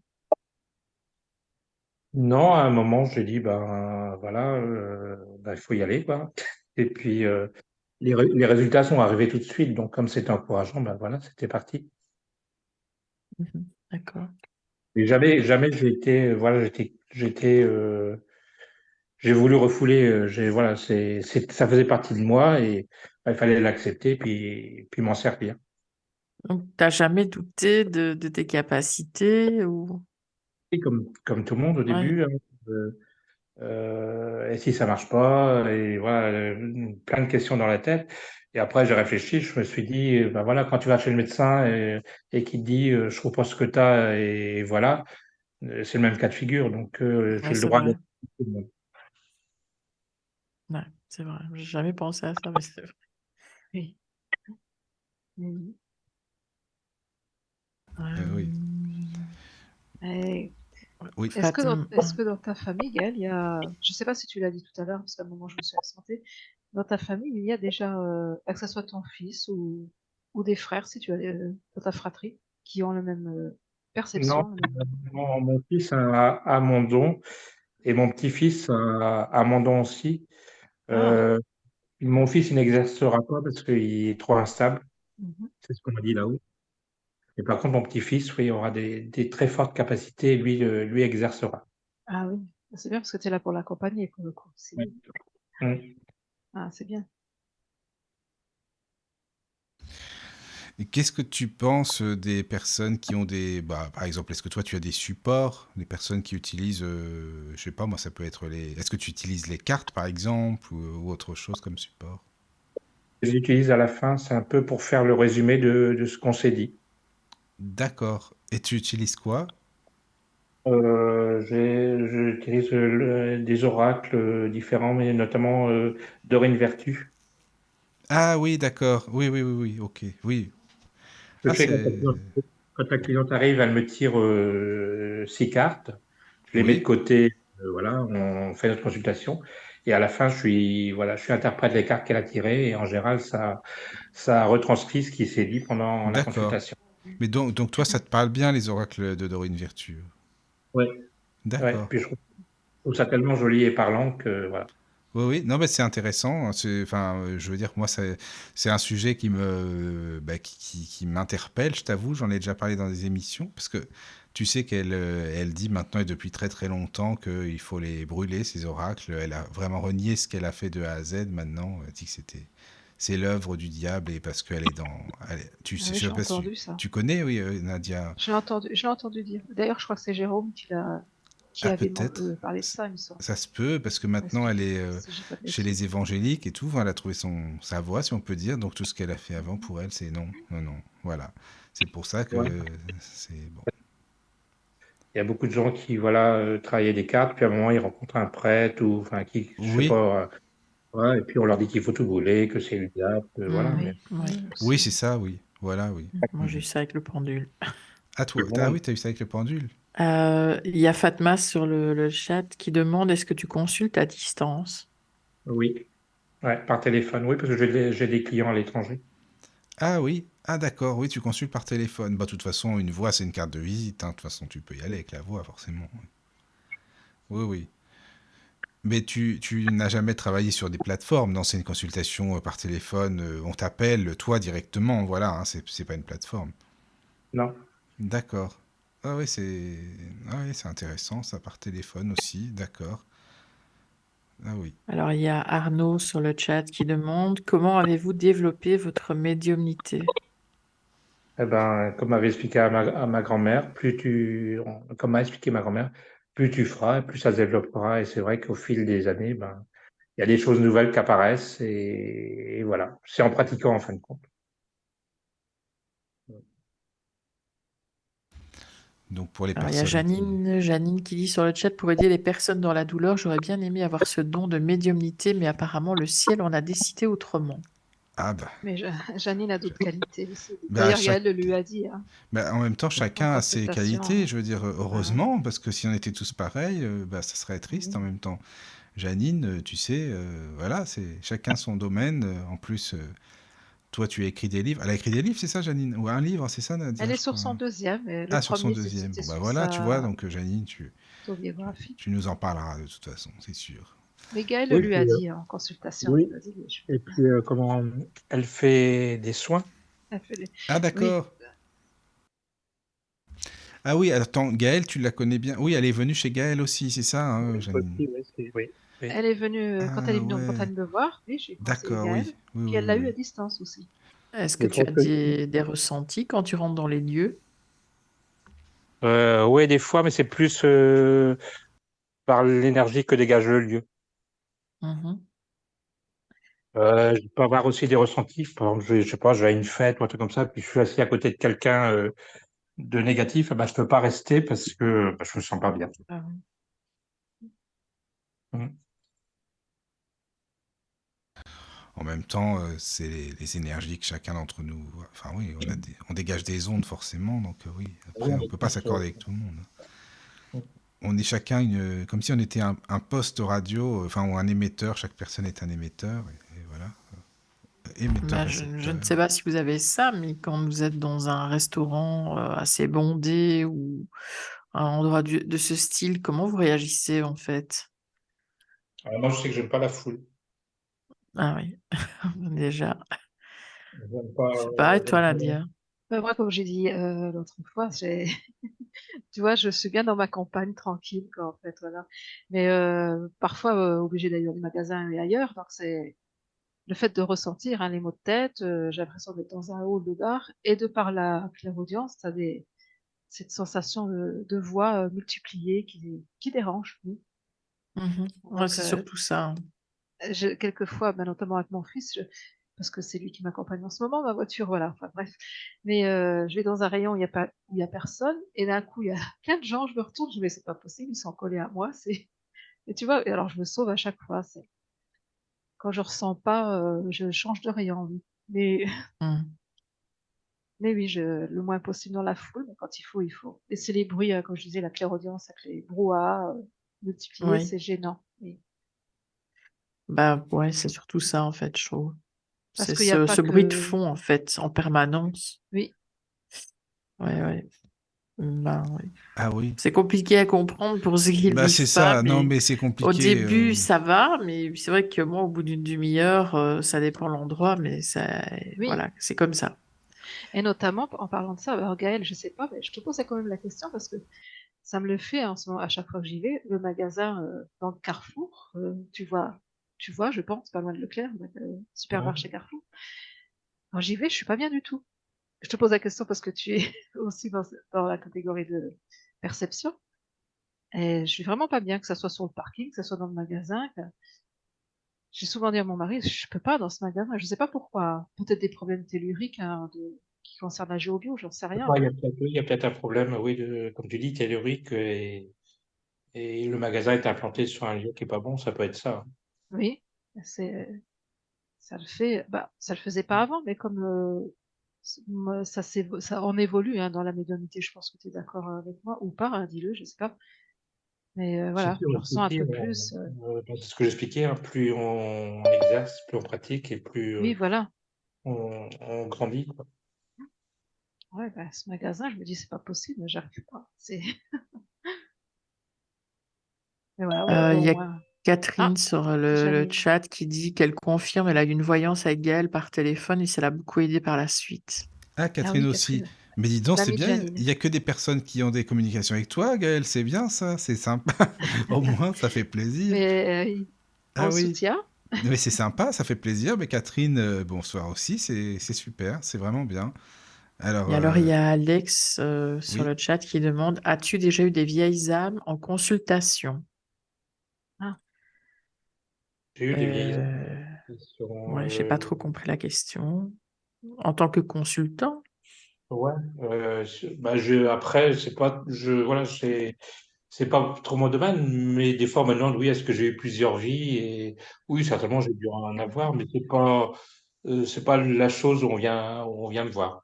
Non, à un moment, j'ai dit, ben voilà, ben, il faut y aller, quoi. Et puis, les résultats sont arrivés tout de suite, donc comme c'était encourageant, ben voilà, c'était parti. Mhm. D'accord. Et jamais voilà, j'ai voulu refouler, voilà, ça faisait partie de moi et ben, il fallait l'accepter, puis m'en servir. Donc, t'as jamais douté de tes capacités ou... Et comme tout le monde au Ouais, début, hein, et si ça marche pas, et voilà, plein de questions dans la tête. Et après, j'ai réfléchi, je me suis dit, ben voilà, quand tu vas chez le médecin et qu'il te dit, je trouve pas ce que tu as, et voilà, c'est le même cas de figure, donc ouais, j'ai le c'est droit vrai. d'être. Ouais, c'est vrai. J'ai jamais pensé à ça, mais c'est vrai. Oui. Mhm. Oui, Et oui. est-ce que dans ta famille, Gaëlle, il y a, je sais pas si tu l'as dit tout à l'heure, parce qu'à un moment je me suis absentée, dans ta famille, il y a déjà, que ce soit ton fils ou des frères, si tu as, dans ta fratrie, qui ont la même Non, perception, mon fils a mon don et mon petit-fils a mon don aussi. Ah, Euh, Mon fils, il n'exercera pas parce qu'il est trop instable, mhm. c'est ce qu'on m'a dit là-haut. Et par contre, mon petit-fils, oui, aura des très fortes capacités, lui exercera. Ah oui, c'est bien parce que tu es là pour l'accompagner pour le coup. Mm. Ah, c'est bien. Et qu'est-ce que tu penses des personnes qui ont des... Bah, par exemple, est-ce que toi, tu as des supports, des personnes qui utilisent, je sais pas, moi, ça peut être les... Est-ce que tu utilises les cartes, par exemple, ou autre chose comme support? J'utilise à la fin, c'est un peu pour faire le résumé de ce qu'on s'est dit. D'accord. Et tu utilises quoi? J'utilise des oracles différents, mais notamment Dorine Vertu. Ah oui, d'accord. Oui, oui, oui, oui, ok. Oui. Ce Ah, que je fais c'est... quand la cliente arrive, elle me tire 6 cartes. Je les mets de Oui, côté, voilà, on fait notre consultation. Et à la fin, je suis interprète des cartes qu'elle a tirées. Et en général, ça retranscrit ce qui s'est dit pendant la d'accord. consultation. Mais donc toi, ça te parle bien, les oracles de Dorine Virtue. Ouais, ouais. D'accord. Puis je trouve ça tellement joli et parlant que voilà. Oui, oui, non, mais c'est intéressant. Enfin, je veux dire, moi, c'est un sujet qui m'interpelle, je t'avoue. J'en ai déjà parlé dans des émissions, parce que tu sais elle dit maintenant et depuis très très longtemps qu'il faut les brûler, ces oracles. Elle a vraiment renié ce qu'elle a fait de A à Z maintenant. Elle dit que c'est l'œuvre du diable et parce qu'elle est tu Ah sais, oui, je sais j'ai pas si entendu ça. tu connais, oui, Nadia. Je l'ai entendu dire. D'ailleurs, je crois que c'est Jérôme qui Ah, avait peut-être. parlé de ça, il me semble. Ça se peut, parce que Ouais, maintenant elle est si j'ai pas de chez les bêtises. évangéliques et tout. Enfin, elle a trouvé sa voie, si on peut dire. Donc tout ce qu'elle a fait avant, pour elle, c'est non, non, non. Voilà. C'est pour ça Ouais. que c'est bon. Il y a beaucoup de gens qui voilà travaillaient des cartes, puis à un moment ils rencontrent un prêtre ou enfin qui, je sais Oui, pas, ouais, et puis on leur dit qu'il faut tout brûler, que c'est le diable, voilà. mm. Mais Oui, Oui, oui, Oui, aussi. c'est ça, oui. Voilà, oui. moi Mm, j'ai mm. eu ça avec le pendule. Ah, tout toi, le ah monde, oui, t'as eu ça avec le pendule. Il y a Fatma sur le chat qui demande est-ce que tu consultes à distance? oui, ouais, par téléphone, oui, parce que j'ai des clients à l'étranger. Ah oui, ah d'accord, oui, tu consultes par téléphone. Bah, de toute façon, une voix, c'est une carte de visite, hein. De toute façon, tu peux y aller avec la voix, forcément. Oui, oui. Mais tu n'as jamais travaillé sur des plateformes. Non, c'est une consultation par téléphone. On t'appelle, toi, directement. Voilà, hein, c'est pas une plateforme. Non. D'accord. Ah oui, c'est intéressant, ça par téléphone aussi. D'accord. Ah oui. Alors il y a Arnaud sur le chat qui demande comment avez-vous développé votre médiumnité? Eh ben, comme m'avait expliqué à ma grand-mère, comme m'a expliqué ma grand-mère, plus tu feras, plus ça se développera. Et c'est vrai qu'au fil des années, ben, il y a des choses nouvelles qui apparaissent et voilà. C'est en pratiquant en fin de compte. Donc pour les Alors il y a personnes qui... Janine qui dit sur le chat pour aider les personnes dans la douleur, j'aurais bien aimé avoir ce don de médiumnité, mais apparemment le ciel en a décidé autrement. Ah bah, Mais Janine a d'autres qualités aussi. bah, D'ailleurs, Gaël le lui a dit hein, bah, en même temps, en chacun a ses qualités. consultation. Je veux dire, Voilà. heureusement, parce que si on était tous pareils, bah, ça serait triste en Mhm. même temps. Janine, tu sais, voilà, c'est chacun son domaine. En plus, toi, tu as écrit des livres. Elle a écrit des livres, c'est ça, Janine? Ou un livre, c'est ça, Nadia, Elle est je sur crois. son deuxième. Et le Ah, sur son premier, deuxième. c'était Bon, bah sur voilà, tu vois, sa donc Janine, autobiographie. tu nous en parleras de toute façon, c'est sûr. Mais Gaël le Oui, lui puis, a dit en consultation. Il oui. lui a dit les choses. Et puis, comment elle fait des soins. Elle fait Ah, Oui, d'accord. Ah oui, attends, Gaëlle, tu la connais bien. Oui, elle est venue chez Gaëlle aussi, c'est ça, hein, Janine? Oui, oui, oui. elle est venue, quand elle Ah est venue en ouais, Bretagne me voir, oui, j'ai conseillé d'accord, Gaël. oui. Oui, Puis oui, elle l'a oui, eu à oui. distance aussi. Est-ce que Je tu pense as que des ressentis quand tu rentres dans les lieux? ouais, des fois, mais c'est plus par l'énergie que dégage le lieu. Mhm. Je peux avoir aussi des ressentis. Par exemple, je sais pas, je vais à une fête ou un truc comme ça, puis je suis assis à côté de quelqu'un de négatif, bah, je peux pas rester parce que bah, je me sens pas bien. Ah, Mm. En même temps, c'est les énergies que chacun d'entre nous. Enfin, oui, on dégage des ondes forcément, donc oui. Oui, Après, on on est peut pas tous, s'accorder avec tout le monde. On est chacun comme si on était un poste radio, enfin, ou un émetteur. Chaque personne est un émetteur, et voilà. je ne Émetteur-récepteur. sais pas si vous avez ça, mais quand vous êtes dans un restaurant assez bondé ou un endroit de ce style, comment vous réagissez en fait? Alors, moi, je sais que j'aime pas la foule. Ah oui, déjà. J'aime pas, Je sais pas, et toi, j'aime pas- Nadia? Ben, moi, comme j'ai dit l'autre fois, tu vois, je suis bien dans ma campagne tranquille, quoi, en fait, voilà. Mais parfois, obligée d'aller dans les magasins et ailleurs, donc c'est le fait de ressentir hein, les maux de tête, j'ai l'impression d'être dans un hall de bar, et de par la clairaudience, tu as cette sensation de voix multipliée qui dérange. Oui. Mhm. Ouais, Donc, c'est surtout ça, hein. quelquefois, ben, notamment avec mon fils, parce que c'est lui qui m'accompagne en ce moment, ma voiture, voilà, enfin bref. Mais je vais dans un rayon où il y a personne, et d'un coup, il y a plein de gens, je me retourne, je me dis, mais c'est pas possible, ils sont collés à moi, et tu vois, et alors je me sauve à chaque fois, quand je ressens pas, je change de rayon, oui. Mais, Hmm. mais oui, le moins possible dans la foule, mais quand il faut, il faut. Et c'est les bruits, comme je disais, la clairaudience avec les brouhahas multipliés, Oui. c'est gênant. Oui. Bah ouais, c'est surtout ça en fait, je trouve. Parce C'est qu'il n'y a pas ce bruit de que... fond en fait, en permanence. Oui, Ouais, ouais. Ben, oui. Ah oui. C'est compliqué à comprendre pour ceux qui le Bah c'est vivent pas, ça. Non, mais mais c'est au compliqué. début ça va, mais c'est vrai que moi au bout d'une demi-heure, ça dépend l'endroit, mais ça, oui. voilà, c'est comme ça. Et notamment, en parlant de ça, alors Gaël, je sais pas, mais je te pose quand même la question parce que ça me le fait en ce moment, à chaque fois que j'y vais, le magasin dans le Carrefour, tu vois, je pense, pas loin de Leclerc, le supermarché Carrefour. Quand j'y vais, je suis pas bien du tout. Je te pose la question parce que tu es aussi dans la catégorie de perception. Et je suis vraiment pas bien, que ça soit sur le parking, que ça soit dans le magasin. J'ai souvent dit à mon mari, je peux pas dans ce magasin. Je sais pas pourquoi. Peut-être des problèmes telluriques hein, qui concernent la géobio, j'en sais rien. Ouais, il y a peut-être un problème, oui, comme tu dis, tellurique, et le magasin est implanté sur un lieu qui est pas bon, ça peut être ça. Oui, c'est, ça le fait. Bah, ça le faisait pas avant, mais comme ça en évolue hein, dans la médiumnité. Je pense que tu es d'accord avec moi ou pas, hein, dis-le, je sais pas. Mais Si, voilà, si, on je ressens un l'expliquait, peu plus. c'est ce que j'expliquais, hein, plus on exerce, plus on pratique et plus Oui, voilà. on grandit, quoi. Ouais, bah, ce magasin, je me dis, c'est pas possible, j'arrive pas. Mais voilà, ouais, Il bon, y a moi. Catherine Ah, sur c'est le Janine. chat qui dit qu'elle confirme, elle a eu une voyance avec Gaël par téléphone et ça l'a beaucoup aidé par la suite. Ah, Ah Catherine oui, aussi. Catherine, Mais dis donc, c'est l'amie de bien, il Janine. n'y a que des personnes qui ont des communications avec toi, Gaël, c'est bien ça, c'est sympa. Au moins, ça fait plaisir. Mais Ah en oui, soutien. mais c'est sympa, ça fait plaisir. Mais Catherine, bonsoir aussi, c'est super, c'est vraiment bien. Alors, Et alors, il y a Alex sur oui. le chat qui demande, as-tu déjà eu des vieilles âmes en consultation? Ah, J'ai eu des vieilles Euh, qui sont, ouais, j'ai pas trop compris la question. En tant que consultant? ouais, après, c'est pas, voilà, c'est pas trop mon domaine, mais des fois maintenant, oui, est-ce que j'ai eu plusieurs vies et oui, certainement, j'ai dû en avoir, mais c'est pas la chose où on vient me voir.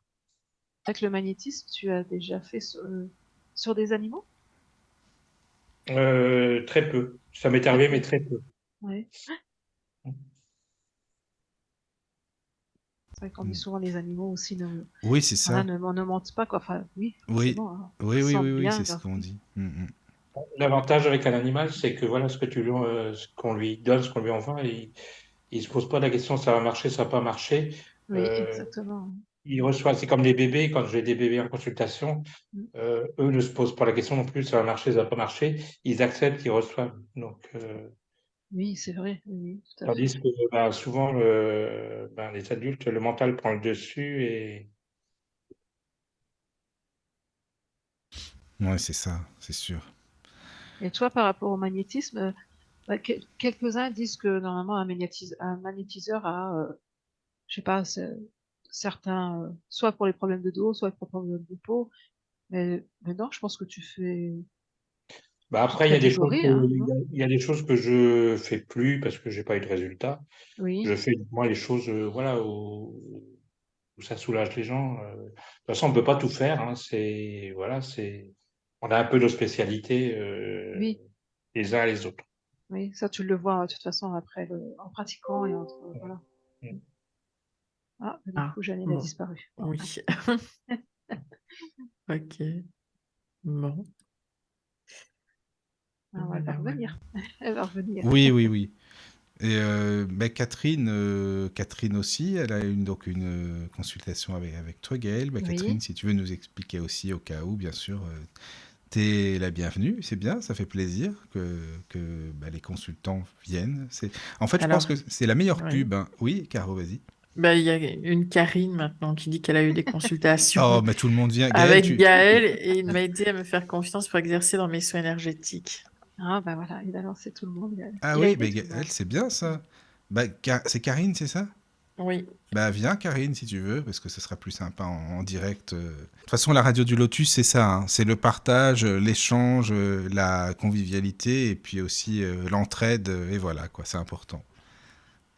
avec le magnétisme, tu as déjà fait sur des animaux? Très peu. Ça m'est Très arrivé, mais peu. très peu. Ouais. C'est vrai qu'on dit souvent les animaux aussi Oui, c'est voilà, ça. ne mentent pas, quoi. Enfin, oui, Oui, forcément, hein. oui, Ils oui, oui, sentent oui, bien c'est ce qu'on vie. dit. Mm. L'avantage avec un animal, c'est que voilà, ce qu'on lui donne, ce qu'on lui envoie, il se pose pas la question ça va marcher, ça va pas marcher. Oui, Euh, exactement. il reçoit, c'est comme les bébés, quand j'ai des bébés en consultation, Mm. eux ne se posent pas la question non plus, ça va marcher, ça va pas marcher. Ils acceptent, ils reçoivent. Donc, Oui, c'est vrai. Oui, oui, tout à fait. tandis que souvent, les adultes, le mental prend le dessus et Ouais, c'est ça, c'est sûr. Et toi, par rapport au magnétisme, quelques-uns disent que normalement un magnétiseur a, je sais pas, certains, soit pour les problèmes de dos, soit pour les problèmes de peau. Mais non, je pense que tu fais toute après, catégorie, hein, non? il y a des choses que je fais plus parce que j'ai pas eu de résultat. Je Oui, fais moi les choses, voilà, où ça soulage les gens. De toute façon, on peut pas tout faire. Hein, voilà, on a un peu nos spécialités oui, les uns les autres. oui. Ça, tu le vois de toute façon après en pratiquant et entre, voilà. Mm. Ah, ben, du Ah, coup, Janine a bon, disparu. Bon. oui. Ok, bon, Ah, ouais, elle va voilà, voilà. revenir. Elle va revenir. Oui, oui, oui. Et Catherine, Catherine aussi, elle a donc une consultation avec toi, Gaël. Catherine, Oui, si tu veux nous expliquer aussi au cas où, bien sûr, t'es la bienvenue. C'est bien, ça fait plaisir que les consultants viennent. En fait, je pense Alors, que c'est la meilleure oui. pub. Hein. Oui, Caro, vas-y. Ben, il y a une Karine maintenant qui dit qu'elle a eu des Oh, consultations mais tout le monde vient. Gaël, avec Gaël et il m'a aidé à me faire confiance pour exercer dans mes soins énergétiques. ah, ben voilà, il a lancé tout le monde. Ah Il a oui, aidé mais tout le Gaël, monde. c'est bien ça. C'est Karine, c'est ça? Oui. Bah viens Karine si tu veux, parce que ce sera plus sympa en direct. De toute façon, la radio du Lotus, c'est ça, hein. C'est le partage, l'échange, la convivialité, et puis aussi l'entraide, et voilà, quoi, c'est important.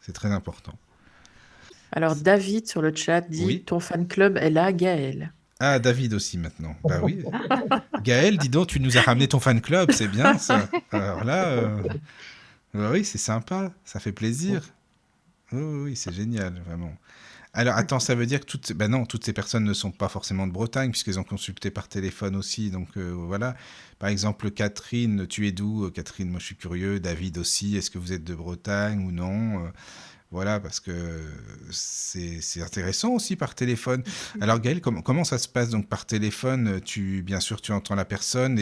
C'est très important. Alors, David sur le chat dit, Oui. ton fan club est là, Gaël. Ah, David aussi maintenant. Bah oui. Gaël, dis donc, tu nous as ramené ton fan club, c'est bien ça. Alors là, bah oui, c'est sympa, ça fait plaisir. Oui, oui, oui, c'est génial, vraiment. Alors, attends, ça veut dire que bah non, toutes ces personnes ne sont pas forcément de Bretagne, puisqu'elles ont consulté par téléphone aussi. Donc, voilà. Par exemple, Catherine, tu es d'où? Catherine, moi, je suis curieux. David aussi, est-ce que vous êtes de Bretagne ou non? Voilà, parce que c'est intéressant aussi par téléphone. Alors, Gaël, comment ça se passe donc par téléphone? Bien sûr, tu entends la personne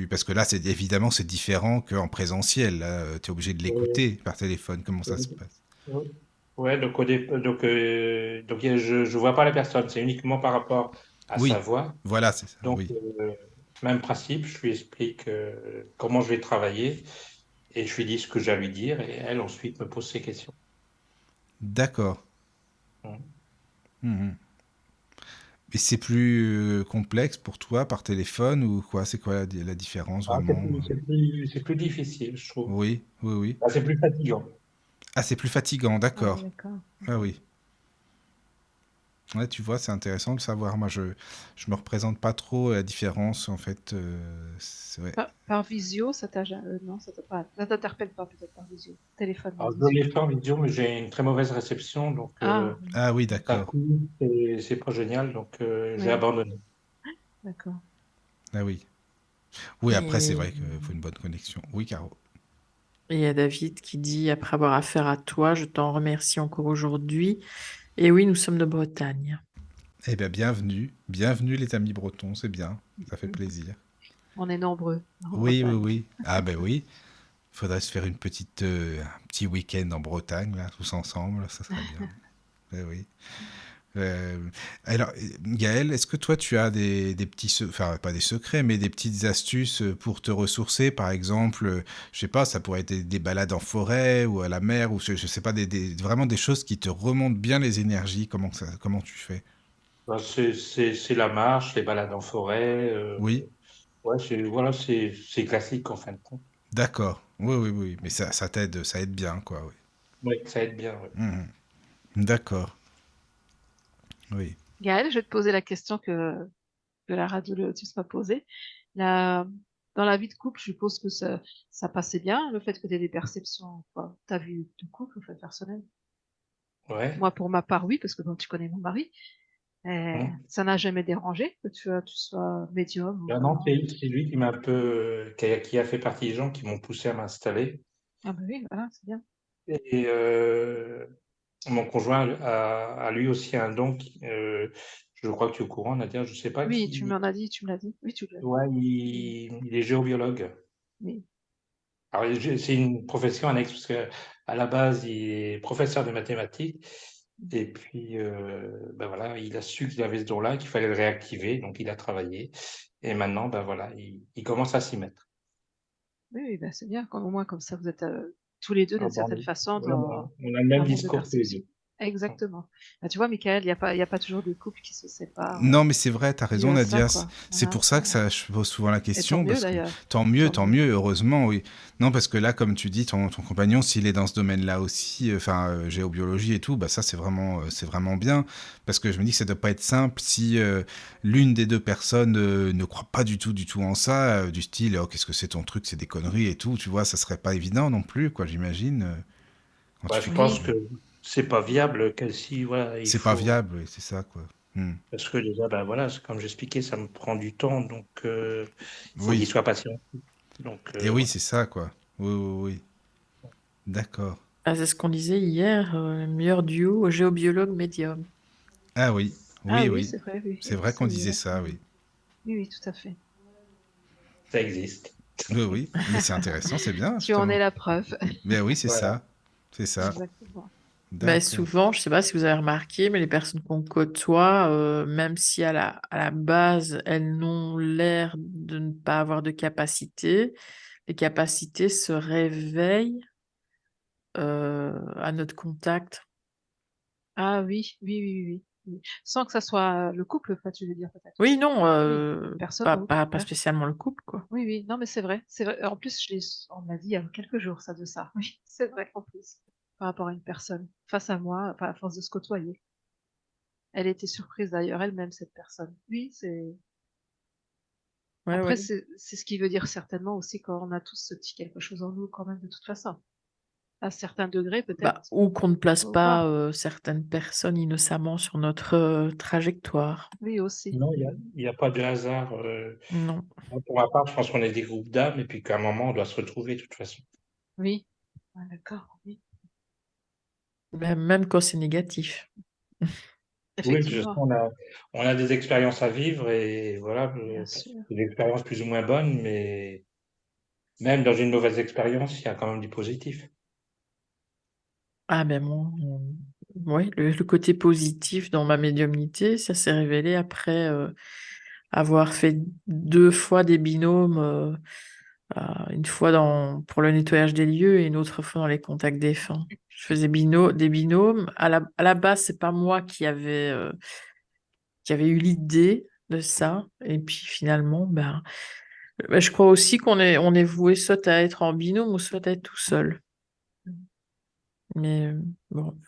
parce que là, évidemment, c'est différent qu'en présentiel. Tu es obligé de Oui, l'écouter par téléphone. Comment ça se oui. passe? Oui. Ouais, donc je vois pas la personne, c'est uniquement par rapport à sa Oui, voix. voilà, c'est ça. Donc, Oui. même principe, je lui explique comment je vais travailler et je lui dis ce que j'ai à lui dire et elle ensuite me pose ses questions. D'accord. Mm. Mhm. Et c'est plus complexe pour toi par téléphone ou quoi? C'est quoi la différence Ah, vraiment? c'est plus difficile, je trouve. Oui, oui, oui. Ah, c'est plus fatigant. Ah, c'est plus fatigant, Ah oui, d'accord. d'accord. Ah oui. Ouais, tu vois, c'est intéressant de savoir. Moi, je me représente pas trop la différence, en fait. Ouais. Par visio, non, ça t'interpelle pas peut-être par visio. Téléphone par Alors, je visio. l'ai fait en vidéo, mais j'ai une très mauvaise réception, donc Ah, oui, Ah oui, ça d'accord. coupe et c'est pas génial, donc j'ai oui, abandonné. d'accord. Ah oui. Oui, après, c'est Et vrai qu'il faut une bonne connexion. Oui, Caro. et il y a David qui dit, après avoir affaire à toi, je t'en remercie encore aujourd'hui. Et oui, nous sommes de Bretagne. Eh bien, bienvenue. Bienvenue, les amis bretons, c'est bien. Ça fait plaisir. On est nombreux en Oui, oui, Bretagne. oui. Ah ben oui. Il faudrait se faire un petit week-end en Bretagne, là, tous ensemble. Ça serait bien. Eh oui. Euh, alors, Gaël, est-ce que toi, tu as des petits, enfin, pas des secrets, mais des petites astuces pour te ressourcer, par exemple, je sais pas, ça pourrait être des balades en forêt ou à la mer, ou je sais pas, vraiment des choses qui te remontent bien les énergies. Comment tu fais? Ben, c'est la marche, les balades en forêt. Oui, Ouais, voilà, c'est classique en fin de compte. d'accord. Oui, oui, oui. Mais ça aide bien, quoi. Oui. Oui, ça aide bien. Ouais. Mhm. D'accord. Oui. Gaëlle, je vais te poser la question que la radio Lotus m'a posée. La- Dans la vie de couple, je suppose que ça passait bien, le fait que tu aies des perceptions, quoi. Ta vie de couple, en fait, personnelle. Ouais. Moi, pour ma part, oui, parce que bon, tu connais mon mari. Hum. Ça n'a jamais dérangé que tu sois médium ou Ben non, voyant. c'est lui qui m'a un peu, qui a fait partie des gens qui m'ont poussé à m'installer. Ah bah oui, voilà, c'est bien. Et mon conjoint a lui aussi un don. Je crois que tu es au courant, Nadia. Je sais pas Oui, tu qui. m'en as dit, tu me l'as dit. Oui, tu l'as dit. Ouais, Oui, il est géobiologue. oui. Alors, c'est une profession annexe parce que à la base, il est professeur de mathématiques. Et puis, ben voilà, il a su qu'il avait ce don-là, qu'il fallait le réactiver, donc il a travaillé. Et maintenant, ben voilà, il commence à s'y mettre. Oui, oui, bah, c'est bien. Au moins, comme ça, vous êtes tous les deux, Ah d'une bon, certaine façon, voilà, dans on a le même un monde de discours tous les perception. deux. Exactement. Bah, tu vois, Michael, il y a pas toujours des couples qui se séparent Non, mais c'est vrai, t'as dû raison, à ça, Nadia. quoi. C'est Voilà. pour ça que je pose souvent la Et tant question, mieux, parce que d'ailleurs. Tant tant mieux. mieux, heureusement, oui. Non, parce que là, comme tu dis, ton compagnon, s'il est dans ce domaine-là aussi, enfin, géobiologie et tout, bah ça, c'est vraiment bien. Parce que je me dis que ça doit pas être simple si l'une des deux personnes ne croit pas du tout en ça, du style, oh, qu'est-ce que c'est ton truc, c'est des conneries et tout, tu vois, ça serait pas évident non plus, quoi, j'imagine. Quand tu Bah, fais je quelque pense Oui, chose. que c'est pas viable que si, voilà, il C'est pas faut. viable, oui, c'est ça, quoi. Hmm. Parce que déjà, ben voilà, comme j'expliquais, ça me prend du temps, donc il faut qu'il Oui, soit patient. Donc et oui, voilà. c'est ça, quoi. Oui, oui, oui. D'accord. Ah, c'est ce qu'on disait hier, le meilleur duo géobiologue médium. Ah oui, ah oui, oui, oui. c'est vrai, oui, C'est oui, vrai ça qu'on y disait est. ça, oui. Oui, oui, tout à fait. Ça existe. Oui, oui. Mais c'est intéressant, c'est bien, Tu en es justement. la preuve. Mais oui, c'est Voilà. ça. C'est ça. Exactement. Ben, D'accord. souvent, je sais pas si vous avez remarqué, mais les personnes qu'on côtoie, même si à la base, elles n'ont l'air de ne pas avoir de capacité, les capacités se réveillent à notre contact. Ah oui, oui, oui, oui, oui. Sans que ça soit le couple, enfin, tu veux dire peut-être Oui, aussi. non, Oui, personne autre. pas Ouais. spécialement le couple, quoi. Oui, oui, non, mais c'est vrai. C'est vrai. En plus, on m'a dit il y a quelques jours ça de ça. Oui, c'est vrai en plus. Par rapport à une personne face à moi, enfin, à force de se côtoyer. Elle était surprise d'ailleurs elle-même, cette personne. Oui, c'est. Ouais, Après, ouais. c'est ce qui veut dire certainement aussi qu'on a tous ce petit quelque chose en nous quand même de toute façon. À certains degrés Bah, peut-être, ou qu'on ne place ou pas. pas certaines personnes innocemment sur notre trajectoire. Oui aussi. Non, il y a pas de hasard. Non. Moi, pour ma part, je pense qu'on est des groupes d'âmes et puis qu'à un moment, on doit se retrouver de toute façon. Oui. Ah, d'accord, oui. Même quand c'est négatif. Oui, de toute façon, Effectivement, on a des expériences à vivre et voilà, bien sûr. des expériences plus ou moins bonnes, mais même dans une mauvaise expérience, il y a quand même du positif. Ah ben moi, ouais, le côté positif dans ma médiumnité, ça s'est révélé après avoir fait 2 fois des binômes, une fois pour le nettoyage des lieux et une autre fois dans les contacts défunts. Je faisais des binômes. À la base, c'est pas moi qui avait eu l'idée de ça. Et puis finalement, je crois aussi on est voué soit à être en binôme ou soit à être tout seul. Mais bon,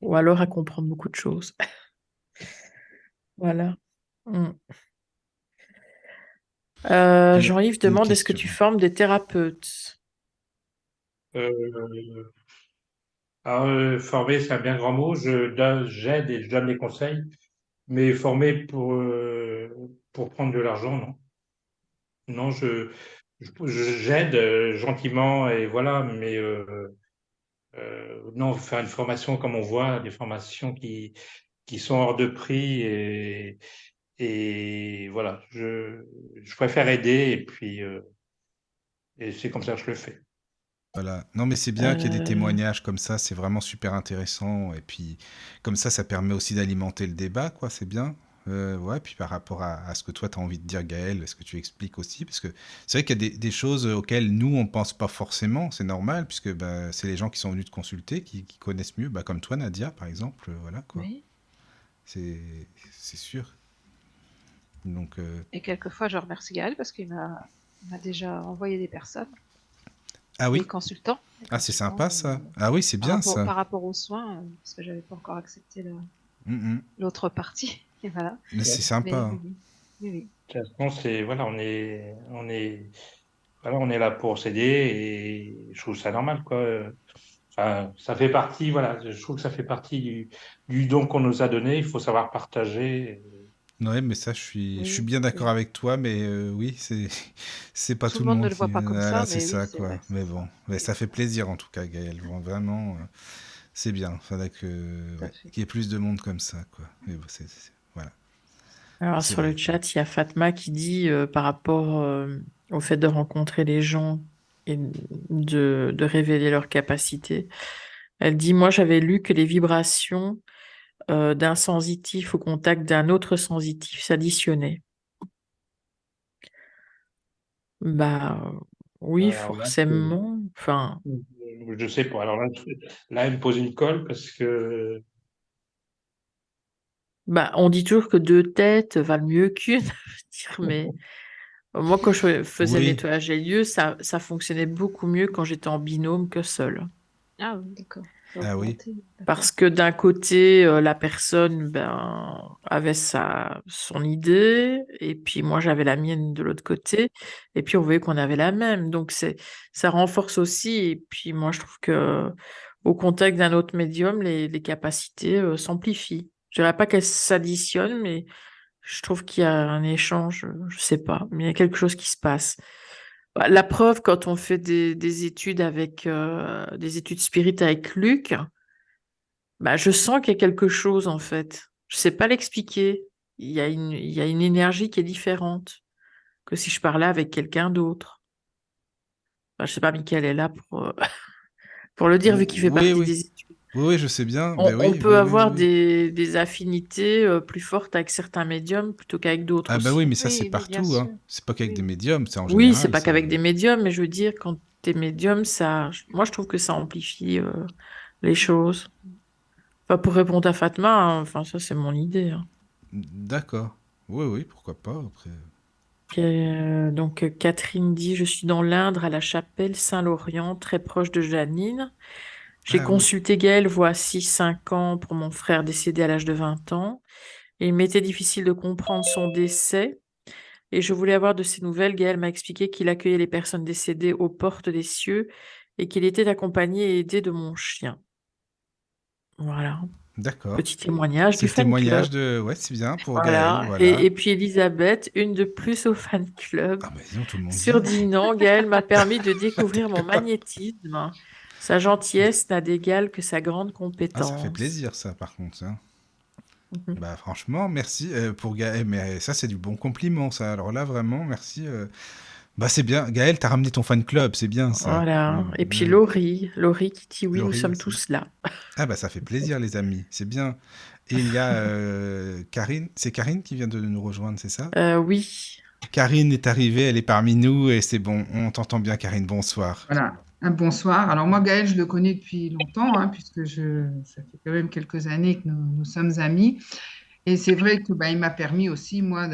ou alors à comprendre beaucoup de choses. Voilà. Mm. Alors, Jean-Yves une demande, est-ce que question. tu formes des thérapeutes? Euh, Former, c'est un bien grand mot. J'aide et je donne des conseils, mais former pour prendre de l'argent, non. Non, j'aide gentiment et voilà, mais non, faire une formation comme on voit, des formations qui sont hors de prix et voilà, je préfère aider et c'est comme ça que je le fais. Voilà. Non, mais c'est bien qu'il y ait des Euh, témoignages comme ça, c'est vraiment super intéressant. Et puis, comme ça permet aussi d'alimenter le débat, quoi, c'est bien. Ouais, puis par rapport à ce que toi, tu as envie de dire, Gaël, est-ce que tu expliques aussi? Parce que c'est vrai qu'il y a des choses auxquelles nous, on pense pas forcément, c'est normal, puisque bah, c'est les gens qui sont venus te consulter, qui connaissent mieux, bah, comme toi, Nadia, par exemple, voilà, quoi. Oui. C'est c'est sûr. Donc, Et quelquefois, je remercie Gaël parce il m'a déjà envoyé des personnes, ah oui? des Ah, c'est consultants sympa, ça. Ah oui, c'est bien, ça. par rapport aux soins, parce que j'avais pas encore accepté Mm, l'autre partie. Et voilà. mm. C'est Mais sympa, oui, hein. oui, oui, oui. De toute façon, voilà, voilà, on est là pour s'aider et je trouve ça normal, quoi. Enfin, ça fait partie, voilà, je trouve que ça fait partie du don qu'on nous a donné. Il faut savoir partager. Ouais, mais ça, je suis Oui, bien d'accord oui. avec toi, mais oui, c'est pas Tout tout le le monde ne monde le qui. voit pas comme Voilà, ça, c'est mais oui, ça, c'est vrai quoi. que Mais c'est bon, ça. mais Oui, ça fait plaisir en tout cas, Gaël. Vraiment, c'est bien. Faudrait tout à ouais, fait. qu'il y ait plus de monde comme ça, quoi. Mais bon, voilà, alors c'est sur le vrai, quoi. chat, il y a Fatma qui dit par rapport au fait de rencontrer les gens et de révéler leurs capacités. Elle dit, moi j'avais lu que les vibrations d'un sensitif au contact d'un autre sensitif s'additionnaient. Bah oui, Alors là, forcément. Enfin, je sais pas. Alors là, elle me pose une colle parce que bah on dit toujours que 2 têtes valent mieux qu'une, je veux dire, mais moi quand je faisais le Oui, nettoyage des lieux, ça fonctionnait beaucoup mieux quand j'étais en binôme que seul. Ah oui, d'accord. Ça a ah oui, augmenté, d'accord. Parce que d'un côté, la personne avait son idée, et puis moi j'avais la mienne de l'autre côté, et puis on voyait qu'on avait la même. Donc ça renforce aussi, et puis moi je trouve que au contact d'un autre médium, les capacités s'amplifient. Je dirais pas qu'elles s'additionnent, mais je trouve qu'il y a un échange, je sais pas, mais il y a quelque chose qui se passe. Bah, la preuve, quand on fait des études avec des études spirites avec Luc, bah, je sens qu'il y a quelque chose en fait. Je sais pas l'expliquer. Il y a une énergie qui est différente que si je parlais avec quelqu'un d'autre. Enfin, je sais pas, Mickaël est là pour le dire vu qu'il fait oui, partie oui, des études. oui, je sais bien. Ben On oui, peut oui, oui, avoir oui. des affinités plus fortes avec certains médiums plutôt qu'avec d'autres Ah bah oui, aussi. mais ça c'est Oui, mais bien partout, hein. sûr. C'est pas qu'avec des Oui, médiums, c'est en Oui, c'est général, pas ça. qu'avec des médiums, mais je veux dire, quand t'es médium, moi je trouve que ça amplifie les choses. Enfin, pour répondre à Fatma, hein, enfin, ça, c'est mon idée, hein. D'accord. Oui, oui, pourquoi pas. Après. Donc, Catherine dit, je suis dans l'Indre, à la chapelle Saint-Laurent, très proche de Janine. J'ai Ah oui, consulté Gaël voici 5 ans pour mon frère décédé à l'âge de 20 ans. Et il m'était difficile de comprendre son décès. Et je voulais avoir de ses nouvelles. Gaël m'a expliqué qu'il accueillait les personnes décédées aux portes des cieux et qu'il était accompagné et aidé de mon chien. Voilà. d'accord. Petit témoignage C'est du le fan témoignage club. de... Ouais, c'est bien pour Gaël, Voilà. voilà. Et puis Elisabeth, une de plus au fan club. Ah, mais sinon, tout le monde Sur vient. 10 ans, Gaël m'a permis de découvrir mon magnétisme. Sa gentillesse n'a d'égal que sa grande Ah, ça fait compétence. plaisir, ça, par contre. Ça. Mhm. Bah, franchement, merci pour Gaël. Mais ça, c'est du bon compliment, ça. Alors là, vraiment, merci. Bah, c'est bien. Gaël, t'as ramené ton fan club, c'est bien, ça. Voilà. Et puis Laurie qui dit oui, nous Laurie sommes aussi. tous là. Ah, bah, ça fait plaisir, les amis. C'est bien. Et il y a Karine. C'est Karine qui vient de nous rejoindre, c'est ça? Oui. Karine est arrivée, elle est parmi nous et c'est bon. On t'entend bien, Karine. Bonsoir. Voilà, un bonsoir. Alors moi, Gaël, je le connais depuis longtemps, hein, puisque ça fait quand même quelques années que nous sommes amis. Et c'est vrai que il m'a permis aussi, moi,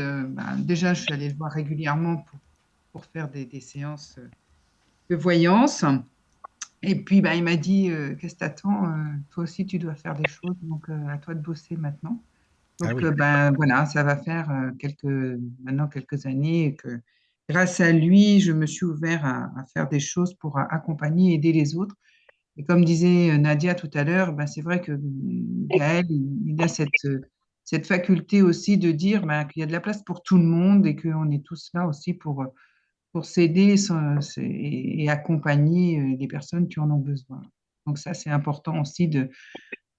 déjà, je suis allée le voir régulièrement pour faire des séances de voyance. Et puis, il m'a dit, qu'est-ce que t'attends? Toi aussi, tu dois faire des choses, donc à toi de bosser maintenant. Ah Donc, oui, voilà, ça va faire maintenant quelques années que grâce à lui, je me suis ouvert à faire des choses pour accompagner, aider les autres. Et comme disait Nadia tout à l'heure, c'est vrai que Gaël, il a cette faculté aussi de dire qu'il y a de la place pour tout le monde et qu'on est tous là aussi pour s'aider et accompagner les personnes qui en ont besoin. Donc ça, c'est important aussi de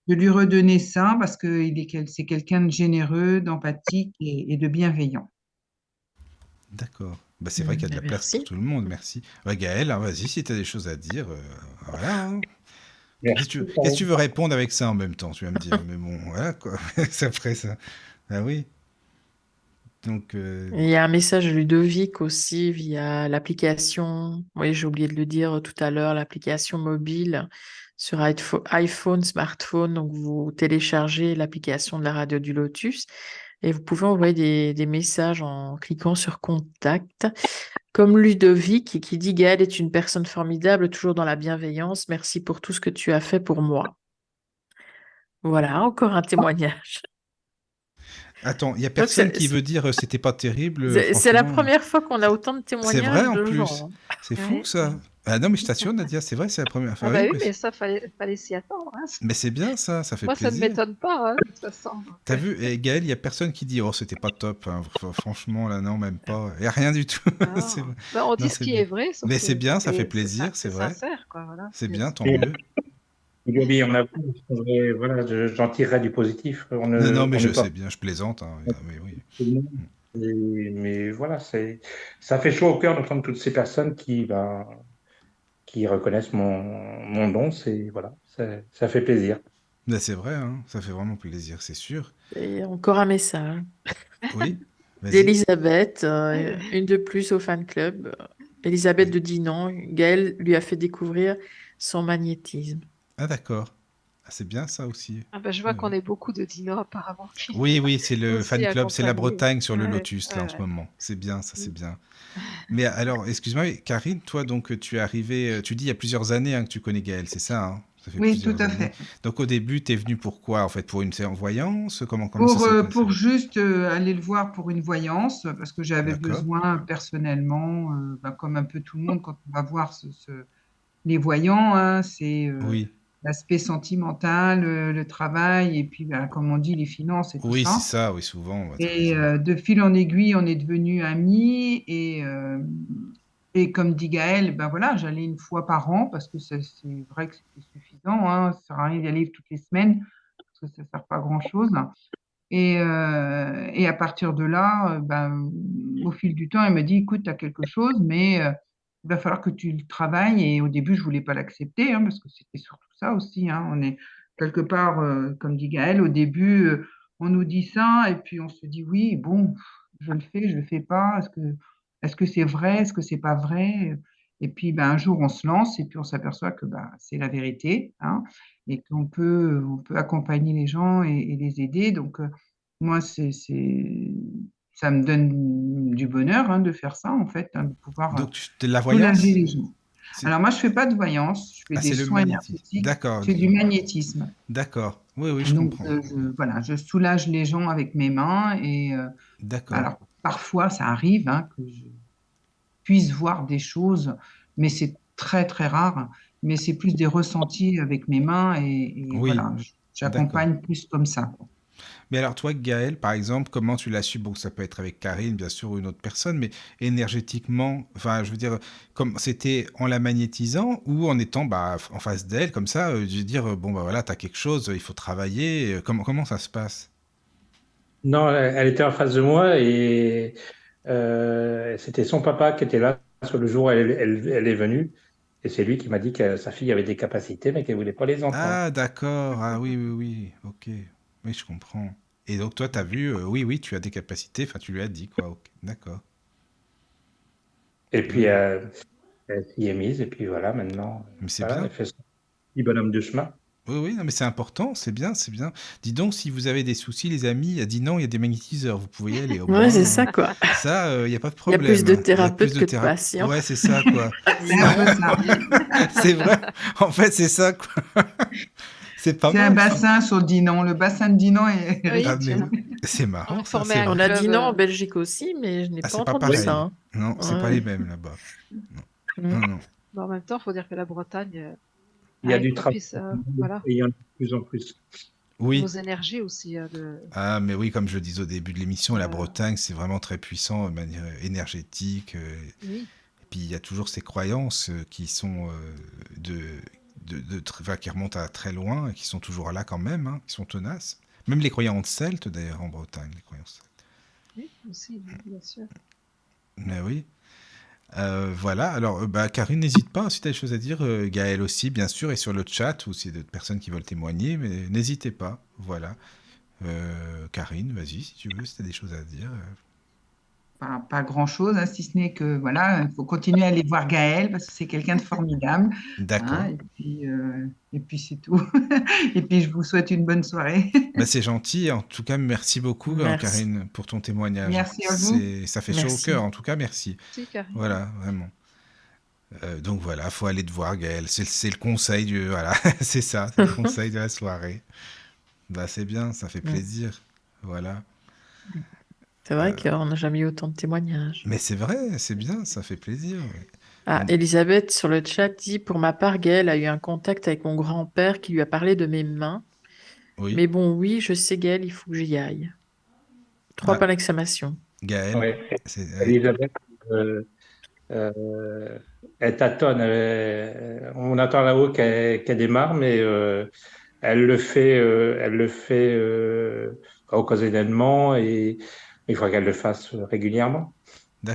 lui redonner ça parce que c'est quelqu'un de généreux, d'empathique et de bienveillant. d'accord. Bah, c'est vrai qu'il y a de la place pour Merci. tout le monde, merci. Ouais, Gaël, hein, vas-y, si tu as des choses à dire, voilà. Hein. Merci. Qu'est-ce que tu veux répondre avec ça en même temps, tu vas me dire. Mais bon, voilà quoi. Ça ferait ça. Ah oui. Donc, Il y a un message de Ludovic aussi via l'application. Oui, j'ai oublié de le dire tout à l'heure, l'application mobile sur iPhone, smartphone. Donc, vous téléchargez l'application de la radio du Lotus et vous pouvez envoyer des messages en cliquant sur Contact. Comme Ludovic qui dit Gaëlle est une personne formidable, toujours dans la bienveillance. Merci pour tout ce que tu as fait pour moi. Voilà, encore un témoignage. attends, il y a Donc, personne qui veut dire c'était pas terrible, c'est la franchement. première fois qu'on a autant de C'est vrai témoignages en de plus. gens. C'est fou Ouais. ça. Ah non, mais je t'assure, Nadia, c'est vrai, c'est la première. Ah Enfin, bah oui, oui, mais ça, fallait s'y attendre, hein. mais c'est bien ça, ça fait Moi, ça ne plaisir. m'étonne pas, hein, de toute façon. Donc, T'as vu, et Gaël, il y a personne qui dit oh c'était pas top. Hein. Franchement là, non, même pas. Il y a rien du tout. C'est non. Bah, on non, dit ce c'est qui bien. est vrai, sauf Mais que c'est bien, ça fait c'est plaisir, c'est vrai. sincère, quoi. Voilà. C'est bien, tant Et mieux. il lui a dit, on a, voilà, j'en tirerai du positif. Non, non, mais On ne je peut sais pas bien, je plaisante. Hein, mais oui. tout le monde. Mais voilà, ça fait chaud au cœur d'entendre toutes ces personnes qui reconnaissent mon don. Voilà, ça fait plaisir. Mais c'est vrai, hein, ça fait vraiment plaisir, c'est sûr. Et encore un message Oui, vas-y. d'Elisabeth, Ouais. une de plus au fan club. Elisabeth de Dinan, Gaël lui a fait découvrir son magnétisme. Ah d'accord. Ah, c'est bien ça aussi. Ah bah, je vois Ouais, qu'on ouais. est beaucoup de dinos apparemment qui Oui, oui, c'est le aussi fan club, c'est la accompagnés. Bretagne sur le Ouais, Lotus là en ce ouais. moment. C'est bien, ça c'est Mm. bien. Mais alors, excuse-moi, mais Karine, toi donc tu es arrivée, tu dis il y a plusieurs années hein, que tu connais Gaël, c'est ça hein? Ça fait Oui, tout plusieurs à années. fait. Donc au début, tu es venu pour quoi en fait? Pour une séance voyance? Comment ça s'est passé? Pour juste aller le voir pour une voyance, parce que j'avais D'accord. besoin personnellement, comme un peu tout le monde, quand on va voir les voyants, hein, c'est Oui, l'aspect sentimental, le travail, et puis, comme on dit, les finances et tout oui, c'est ça. ça, oui, souvent, tu as Et raison. de fil en aiguille, on est devenus amis. Et comme dit Gaël, voilà, j'allais une fois par an parce que c'est vrai que c'était suffisant. Hein, ça sert à rien d'y aller toutes les semaines parce que ça ne sert pas à grand-chose. Et à partir de là, au fil du temps, il m'a dit, écoute, tu as quelque chose, mais il va falloir que tu le travailles. Et au début, je ne voulais pas l'accepter, hein, parce que c'était surtout ça aussi. Hein. On est quelque part, comme dit Gaël, au début, on nous dit ça, et puis on se dit, oui, bon, je le fais pas. Est-ce que c'est vrai? Est-ce que c'est pas vrai? Et puis, ben, un jour, on se lance et puis on s'aperçoit que ben, c'est la vérité, hein, et on peut accompagner les gens et les aider. Donc, moi, ça me donne du bonheur, hein, de faire ça, en fait, hein, de pouvoir Donc, de la soulager voyance? les gens. C'est... Alors, moi, je fais pas de voyance, je fais Ah, des c'est le soins magnétisme. énergétiques, D'accord, je fais du magnétisme. d'accord. Oui, oui, je Donc, comprends. voilà, je soulage les gens avec mes mains et D'accord. alors, parfois, ça arrive, hein, que je puisse voir des choses, mais c'est très, très rare. Mais c'est plus des ressentis avec mes mains et Oui, voilà, d'accord. j'accompagne plus comme ça, quoi. Mais alors toi, Gaël, par exemple, comment tu l'as su? Bon, ça peut être avec Karine, bien sûr, ou une autre personne, mais énergétiquement, enfin, je veux dire, comme c'était en la magnétisant ou en étant bah, en face d'elle, comme ça, je veux dire, bon, bah voilà, t'as quelque chose, il faut travailler. Comment ça se passe? Non, elle était en face de moi et c'était son papa qui était là sur le jour où elle est venue. Et c'est lui qui m'a dit que sa fille avait des capacités, mais qu'elle voulait pas les entendre. Ah, d'accord. Ah oui, oui, oui. Ok. Oui, je comprends. Et donc toi, t'as vu, oui, oui, tu as des capacités. Enfin, tu lui as dit, quoi. Ok. D'accord. Et Oui, puis, oui. elle s'y est mise, et puis voilà, maintenant, Mais c'est voilà, bien. elle fait son petit bonhomme de chemin. Oui, oui, non, mais c'est important, c'est bien, c'est bien. Dis donc, si vous avez des soucis, les amis, dis non, il y a des magnétiseurs, vous pouvez y aller, au Ouais, c'est moins. ça, quoi. Ça, il n'y a pas de Il y a plus de problème. Il y a plus thérapeutes de que de thérapeute. patients, Ouais, c'est ça, quoi. C'est un peu ça. C'est vrai. En fait, c'est ça, quoi. C'est pas C'est un mal, ça. bassin sur Dinan. Le bassin de Dinan est Ah, Oui, mais riche. oui. tiens. C'est On marrant, va ça. former C'est un vrai. On a dit club. non en Belgique aussi, mais je n'ai Ah, pas c'est pas entendu Oui, ça, pareil. hein. Non, c'est pas Ouais. les mêmes là-bas. Non, Mm. non, non. Mais en même temps, il faut dire que la Bretagne il y a est du travail, propice, voilà, et il y en a de plus en plus. aux Oui. énergies aussi. Ah, mais oui, comme je le disais au début de l'émission, la Euh, Bretagne, c'est vraiment très puissant de manière énergétique. oui, Et puis il y a toujours ces croyances qui sont enfin, qui remontent à très loin et qui sont toujours là quand même, hein, qui sont tenaces. Même les croyances celtes d'ailleurs en Bretagne, les croyances celtes. oui, aussi, bien sûr. Mais oui. Voilà, alors bah, Karine, n'hésite pas si tu as des choses à dire, Gaël aussi, bien sûr, et sur le chat, ou s'il y a d'autres personnes qui veulent témoigner, mais n'hésitez pas. Voilà. Karine, vas-y, si tu veux, si tu as des choses à dire. Pas grand-chose, hein, si ce n'est que voilà, il faut continuer à aller voir Gaël parce que c'est quelqu'un de formidable, hein, D'accord. et puis c'est tout. Et puis je vous souhaite une bonne soirée. Bah, c'est gentil. En tout cas, merci beaucoup, Merci. Karine, pour ton témoignage. Merci à vous. Ça fait chaud au Merci. cœur. En tout cas, merci. Si, Karine. Voilà, vraiment. Donc voilà, faut aller te voir, Gaël. C'est le conseil du, voilà, c'est ça, c'est le conseil de la soirée. Bah c'est bien, ça fait Mm. plaisir. Voilà. C'est vrai qu'on n'a jamais eu autant de témoignages. Mais c'est vrai, c'est bien, ça fait plaisir. Ouais. Ah, On- Elisabeth sur le chat dit, pour ma part, Gaëlle a eu un contact avec mon grand-père qui lui a parlé de mes mains. Oui. Mais bon, oui, je sais, Gaëlle, il faut que j'y aille. 3 Ah, points d'exclamation. Gaël, Oui. ouais. Elisabeth, euh, elle tâtonne. On attend là-haut qu'elle démarre, mais elle le fait occasionnellement et il faut qu'elle le fasse régulièrement.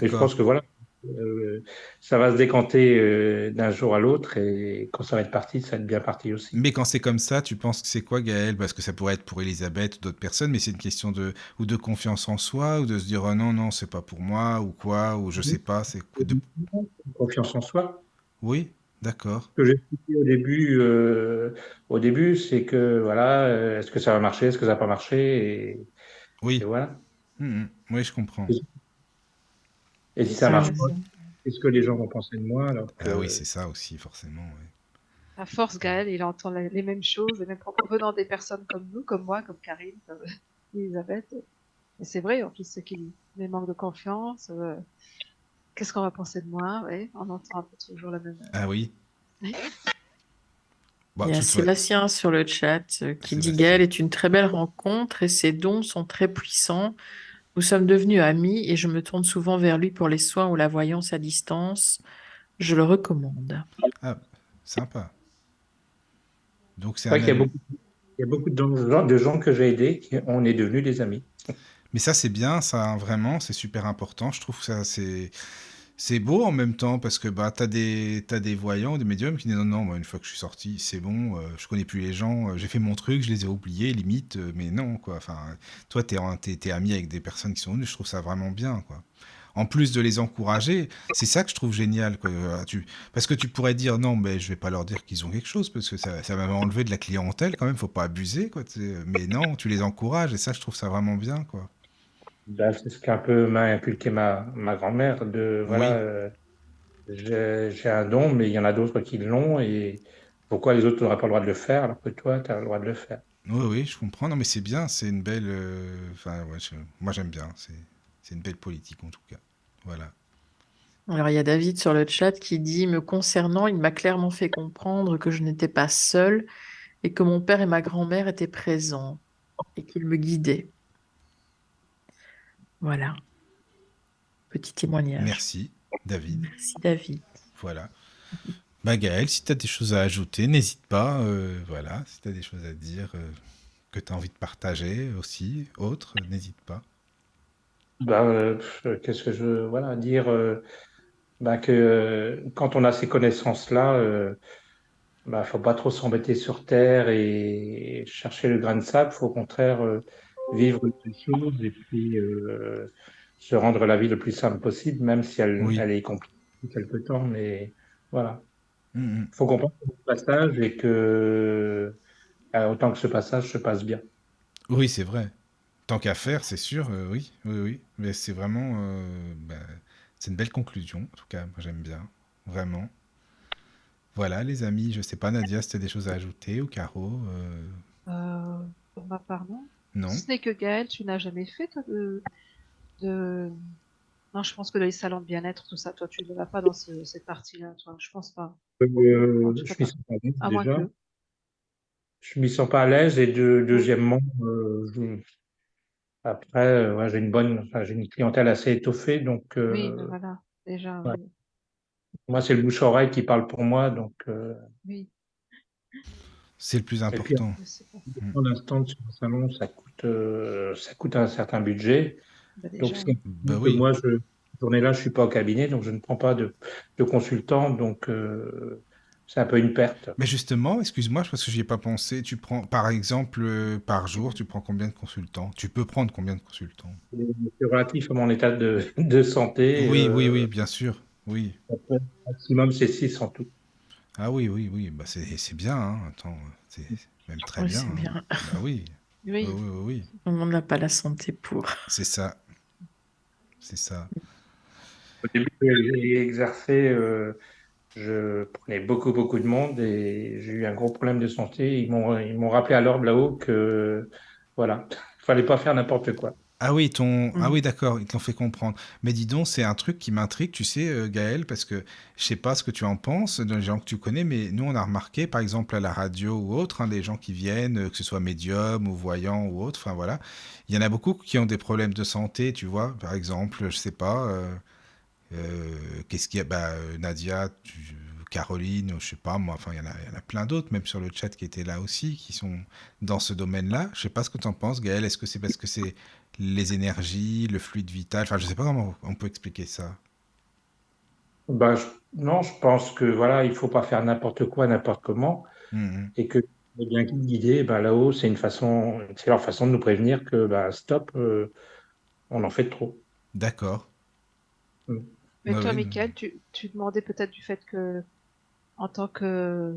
Et je D'accord. pense que voilà, euh, ça va se décanter d'un jour à l'autre et quand ça va être parti, ça va être bien parti aussi. Mais quand c'est comme ça, tu penses que c'est quoi, Gaël? Parce que ça pourrait être pour Elisabeth ou d'autres personnes, mais c'est une question de confiance en soi, ou de se dire oh non, non, c'est pas pour moi, ou quoi, ou je sais pas, Confiance en soi. Oui, d'accord. Ce que j'ai expliqué au début, c'est que voilà, est-ce que ça va marcher, est-ce que ça va pas marcher, et Oui. voilà. Oui, je comprends. Et si Oui, ça c'est marche Mm. pas, qu'est-ce que les gens vont penser de moi alors Ah oui, que c'est ça aussi, forcément. Ouais. à force, Gaël, il entend les mêmes choses, les mêmes propos venant des personnes comme nous, comme moi, comme Karine, comme Elisabeth. Et c'est vrai, en plus, ce qu'il dit. Les manques de confiance, qu'est-ce qu'on va penser de moi? Ouais, on entend un peu toujours la même. Ah oui. Oui. Bon, Il y a toute ouais. Sébastien sur le chat qui dit Sébastien. Gaëlle est une très belle rencontre et ses dons sont très puissants. Nous sommes devenus amis et je me tourne souvent vers lui pour les soins ou la voyance à distance. Je le recommande. Ah, sympa. Donc c'est c'est vrai un qu'il y a ami. beaucoup de gens que j'ai aidés qui on est devenus des amis. Mais ça, c'est bien, ça, hein, vraiment, c'est super important. Je trouve que ça, c'est beau en même temps, parce que bah, t'as des voyants, des médiums qui disent non, non, moi, une fois que je suis sorti, c'est bon, je connais plus les gens, j'ai fait mon truc, je les ai oubliés, limite, mais non, quoi. Enfin, toi, t'es ami avec des personnes qui sont venues, je trouve ça vraiment bien, quoi. en plus de les encourager, c'est ça que je trouve génial, quoi. Parce que tu pourrais dire non, mais je vais pas leur dire qu'ils ont quelque chose, parce que ça va m'enlever de la clientèle quand même, faut pas abuser, quoi. Mais non, tu les encourages, et ça, je trouve ça vraiment bien, quoi. Ben, c'est ce qu'un peu m'a inculqué ma grand-mère, de voilà, Oui, j'ai un don, mais il y en a d'autres qui l'ont, et pourquoi les autres n'auraient pas le droit de le faire, alors que toi, tu as le droit de le faire. oui, oui, je comprends. Non, mais c'est bien, c'est une belle. Enfin, ouais, moi j'aime bien. C'est une belle politique en tout cas. Voilà. Alors, il y a David sur le chat qui dit, me concernant, il m'a clairement fait comprendre que je n'étais pas seule et que mon père et ma grand-mère étaient présents et qu'ils me guidaient. Voilà, petit témoignage. Merci, David. Merci David. Voilà. Bah, Gaël, si tu as des choses à ajouter, n'hésite pas. Voilà, si tu as des choses à dire que tu as envie de partager aussi, autres, n'hésite pas. Ben, qu'est-ce que je veux voilà, dire ben, que quand on a ces connaissances-là, ben, faut pas trop s'embêter sur Terre et chercher le grain de sable. Faut au contraire vivre les choses et puis se rendre la vie le plus simple possible, même si Oui. elle est compliquée quelque temps. Mais voilà, Mhm. faut comprendre ce passage et que autant que ce passage se passe bien. Oui, c'est vrai. Tant qu'à faire, c'est sûr, oui, oui, oui. Mais c'est vraiment. Bah, c'est une belle conclusion, en tout cas, moi j'aime bien. Vraiment. Voilà, les amis, je sais pas, Nadia, si tu as des choses à ajouter, ou Caro, Pour ma part, non. Si non. ce n'est que Gaël, tu n'as jamais fait, toi, de... Non, je pense que les salons de bien-être, tout ça, toi, tu ne vas pas dans cette partie-là, toi. Je pense pas. En tout cas Je m'y pas. sens pas à l'aise À moins déjà. que. Je m'y sens pas à l'aise et Oui, deuxièmement, après, ouais, j'ai une clientèle assez étoffée, donc oui, ben voilà. Déjà, ouais. oui. Moi, c'est le bouche-oreille qui parle pour moi, donc Oui, C'est le plus et puis important. je sais pas. Mm. pour l'instant sur un salon, ça coûte un certain budget, Ben donc déjà, ce qui oui. Bah implique que oui. moi, cette journée-là, je suis pas au cabinet, donc je ne prends pas de consultant, donc c'est un peu une perte. Mais justement, excuse-moi, parce que j'y ai pas pensé, tu prends, par exemple, par jour, tu prends combien de consultants? Tu peux prendre combien de consultants? C'est relatif à mon état de santé. Oui, oui, oui, bien sûr. Oui. Après, maximum, c'est 6 en tout. Ah oui, oui, oui. Bah c'est bien, hein. Attends, c'est même très Oui, bien, c'est hein. bien. Bah oui. Oui, Oui, oui, oui, oui. Tout le monde n'a pas la santé pour. C'est ça. C'est ça. Au début, j'ai exercé, je prenais beaucoup de monde et j'ai eu un gros problème de santé. Ils m'ont rappelé à l'ordre là-haut que, voilà, il fallait pas faire n'importe quoi. Ah Mm. oui, d'accord, ils te l'ont fait comprendre. Mais dis donc, c'est un truc qui m'intrigue, tu sais, Gaël, parce que je sais pas ce que tu en penses, des gens que tu connais, mais nous, on a remarqué, par exemple, à la radio ou autre, hein, des gens qui viennent, que ce soit médium ou voyant ou autre, enfin voilà, il y en a beaucoup qui ont des problèmes de santé, tu vois, par exemple, je sais pas, qu'est-ce qu'il y a, bah, Nadia, Caroline, je sais pas, moi, enfin, il y en a plein d'autres, même sur le chat qui étaient là aussi, qui sont dans ce domaine-là. Je sais pas ce que tu en penses, Gaël. Est-ce que c'est parce que c'est les énergies, le fluide vital? Enfin, je sais pas comment on peut expliquer ça. Ben, non, je pense que voilà, il faut pas faire n'importe quoi, n'importe comment, Mhm. et que les bien guidés, ben, là-haut, c'est leur façon de nous prévenir que ben, stop, on en fait trop. D'accord. Mm. mais Ouais, toi, ouais. Michael, tu demandais peut-être du fait que, en tant que,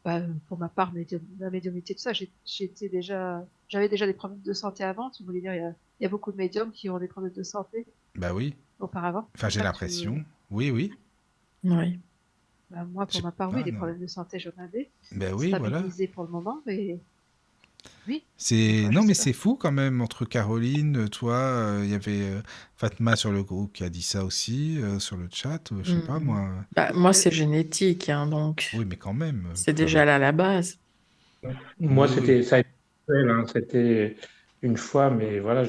bah, pour ma part, la médiumnité, tout ça, j'avais déjà des problèmes de santé avant. Tu voulais dire, il y a beaucoup de médiums qui ont des problèmes de santé Bah oui. auparavant. Enfin, C'est j'ai ça que tu veux. l'impression. Oui, oui. Oui. Bah, moi, Je pour sais ma part, oui, pas, des non. problèmes de santé, j'en avais. Bah oui, voilà. Stabilisés pour le moment, mais oui, des C'est fois, je non, mais sais pas. c'est fou quand même entre Caroline, toi, il y avait Fatma sur le groupe qui a dit ça aussi sur le chat. Je sais pas Mm. moi. Bah, moi, Euh, c'est génétique, hein, donc Oui, mais quand même. c'est Enfin, déjà là la base. Moi, oui, oui. ça a été, cruel, hein, c'était une fois, mais voilà,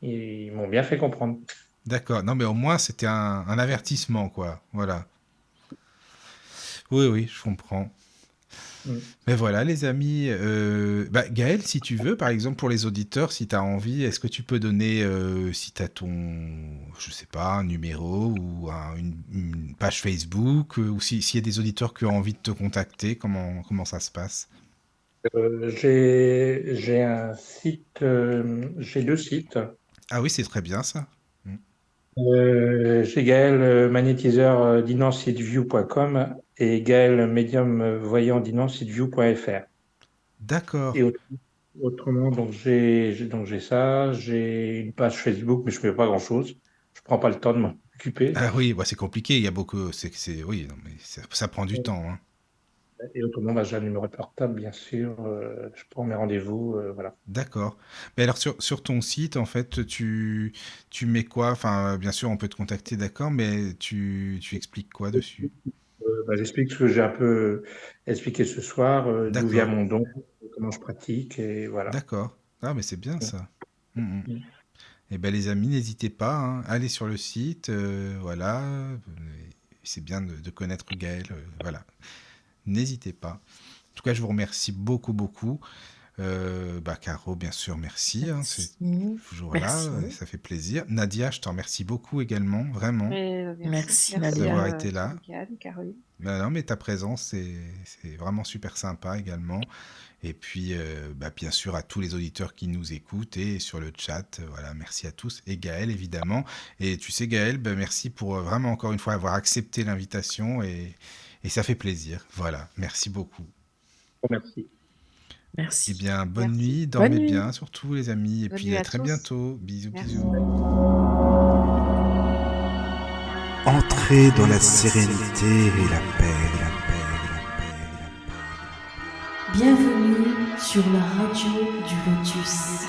ils m'ont bien fait comprendre. D'accord. Non, mais au moins, c'était un avertissement, quoi. Voilà. Oui, oui, je comprends. Mm. Mais voilà, les amis. Bah, Gaël, si tu veux, par exemple, pour les auditeurs, si tu as envie, est-ce que tu peux donner, si tu as je sais pas, un numéro ou une page Facebook, ou s'il y a des auditeurs qui ont envie de te contacter, comment ça se passe? J'ai 2 sites. Ah oui, c'est très bien ça. Mm. J'ai Gaël, magnétiseur dinanceitview.com et Gaël, médium voyant dinanceitview.fr. D'accord. Et autrement, donc j'ai ça, j'ai une page Facebook, mais je fais pas grand-chose. Je prends pas le temps de m'en occuper. Ah oui, bah, c'est compliqué, il y a beaucoup. Oui, non, mais ça prend du temps, hein. Et autrement, bah, j'ai un numéro de portable, bien sûr. Je prends mes rendez-vous, voilà. D'accord. Mais alors sur ton site, en fait, tu mets quoi? Enfin, bien sûr, on peut te contacter, d'accord, mais tu expliques quoi dessus? Bah, j'explique ce que j'ai un peu expliqué ce soir, d'où vient D'accord, mon don, comment je pratique, et voilà. d'accord. Ah, mais c'est bien ça. Mm, mm. Mm. Eh ben les amis, n'hésitez pas, hein, allez sur le site, voilà. C'est bien de connaître Gaël, voilà. N'hésitez pas. En tout cas, je vous remercie beaucoup, beaucoup. Caro, bien sûr, merci, hein, c'est Merci. toujours là, Merci. ça fait plaisir. Nadia, je te remercie beaucoup également, vraiment, Mais, Merci, merci d'avoir Nadia. été là. Yann, Caroline. Non, mais ta présence, c'est vraiment super sympa également. Et puis, bien sûr, à tous les auditeurs qui nous écoutent et sur le chat, voilà, merci à tous. Et Gaël, évidemment. Et tu sais, Gaël, merci pour vraiment encore une fois avoir accepté l'invitation et ça fait plaisir. Voilà, merci beaucoup. Merci. Eh Merci. bien, bonne Merci. nuit, Bonne dormez nuit. bien, surtout les amis. Et Bonne puis nuit à à très tous. bientôt. Bisous, Merci. bisous. Entrez dans la sérénité et la paix, la paix, la paix, la paix. Bienvenue sur la radio du Lotus.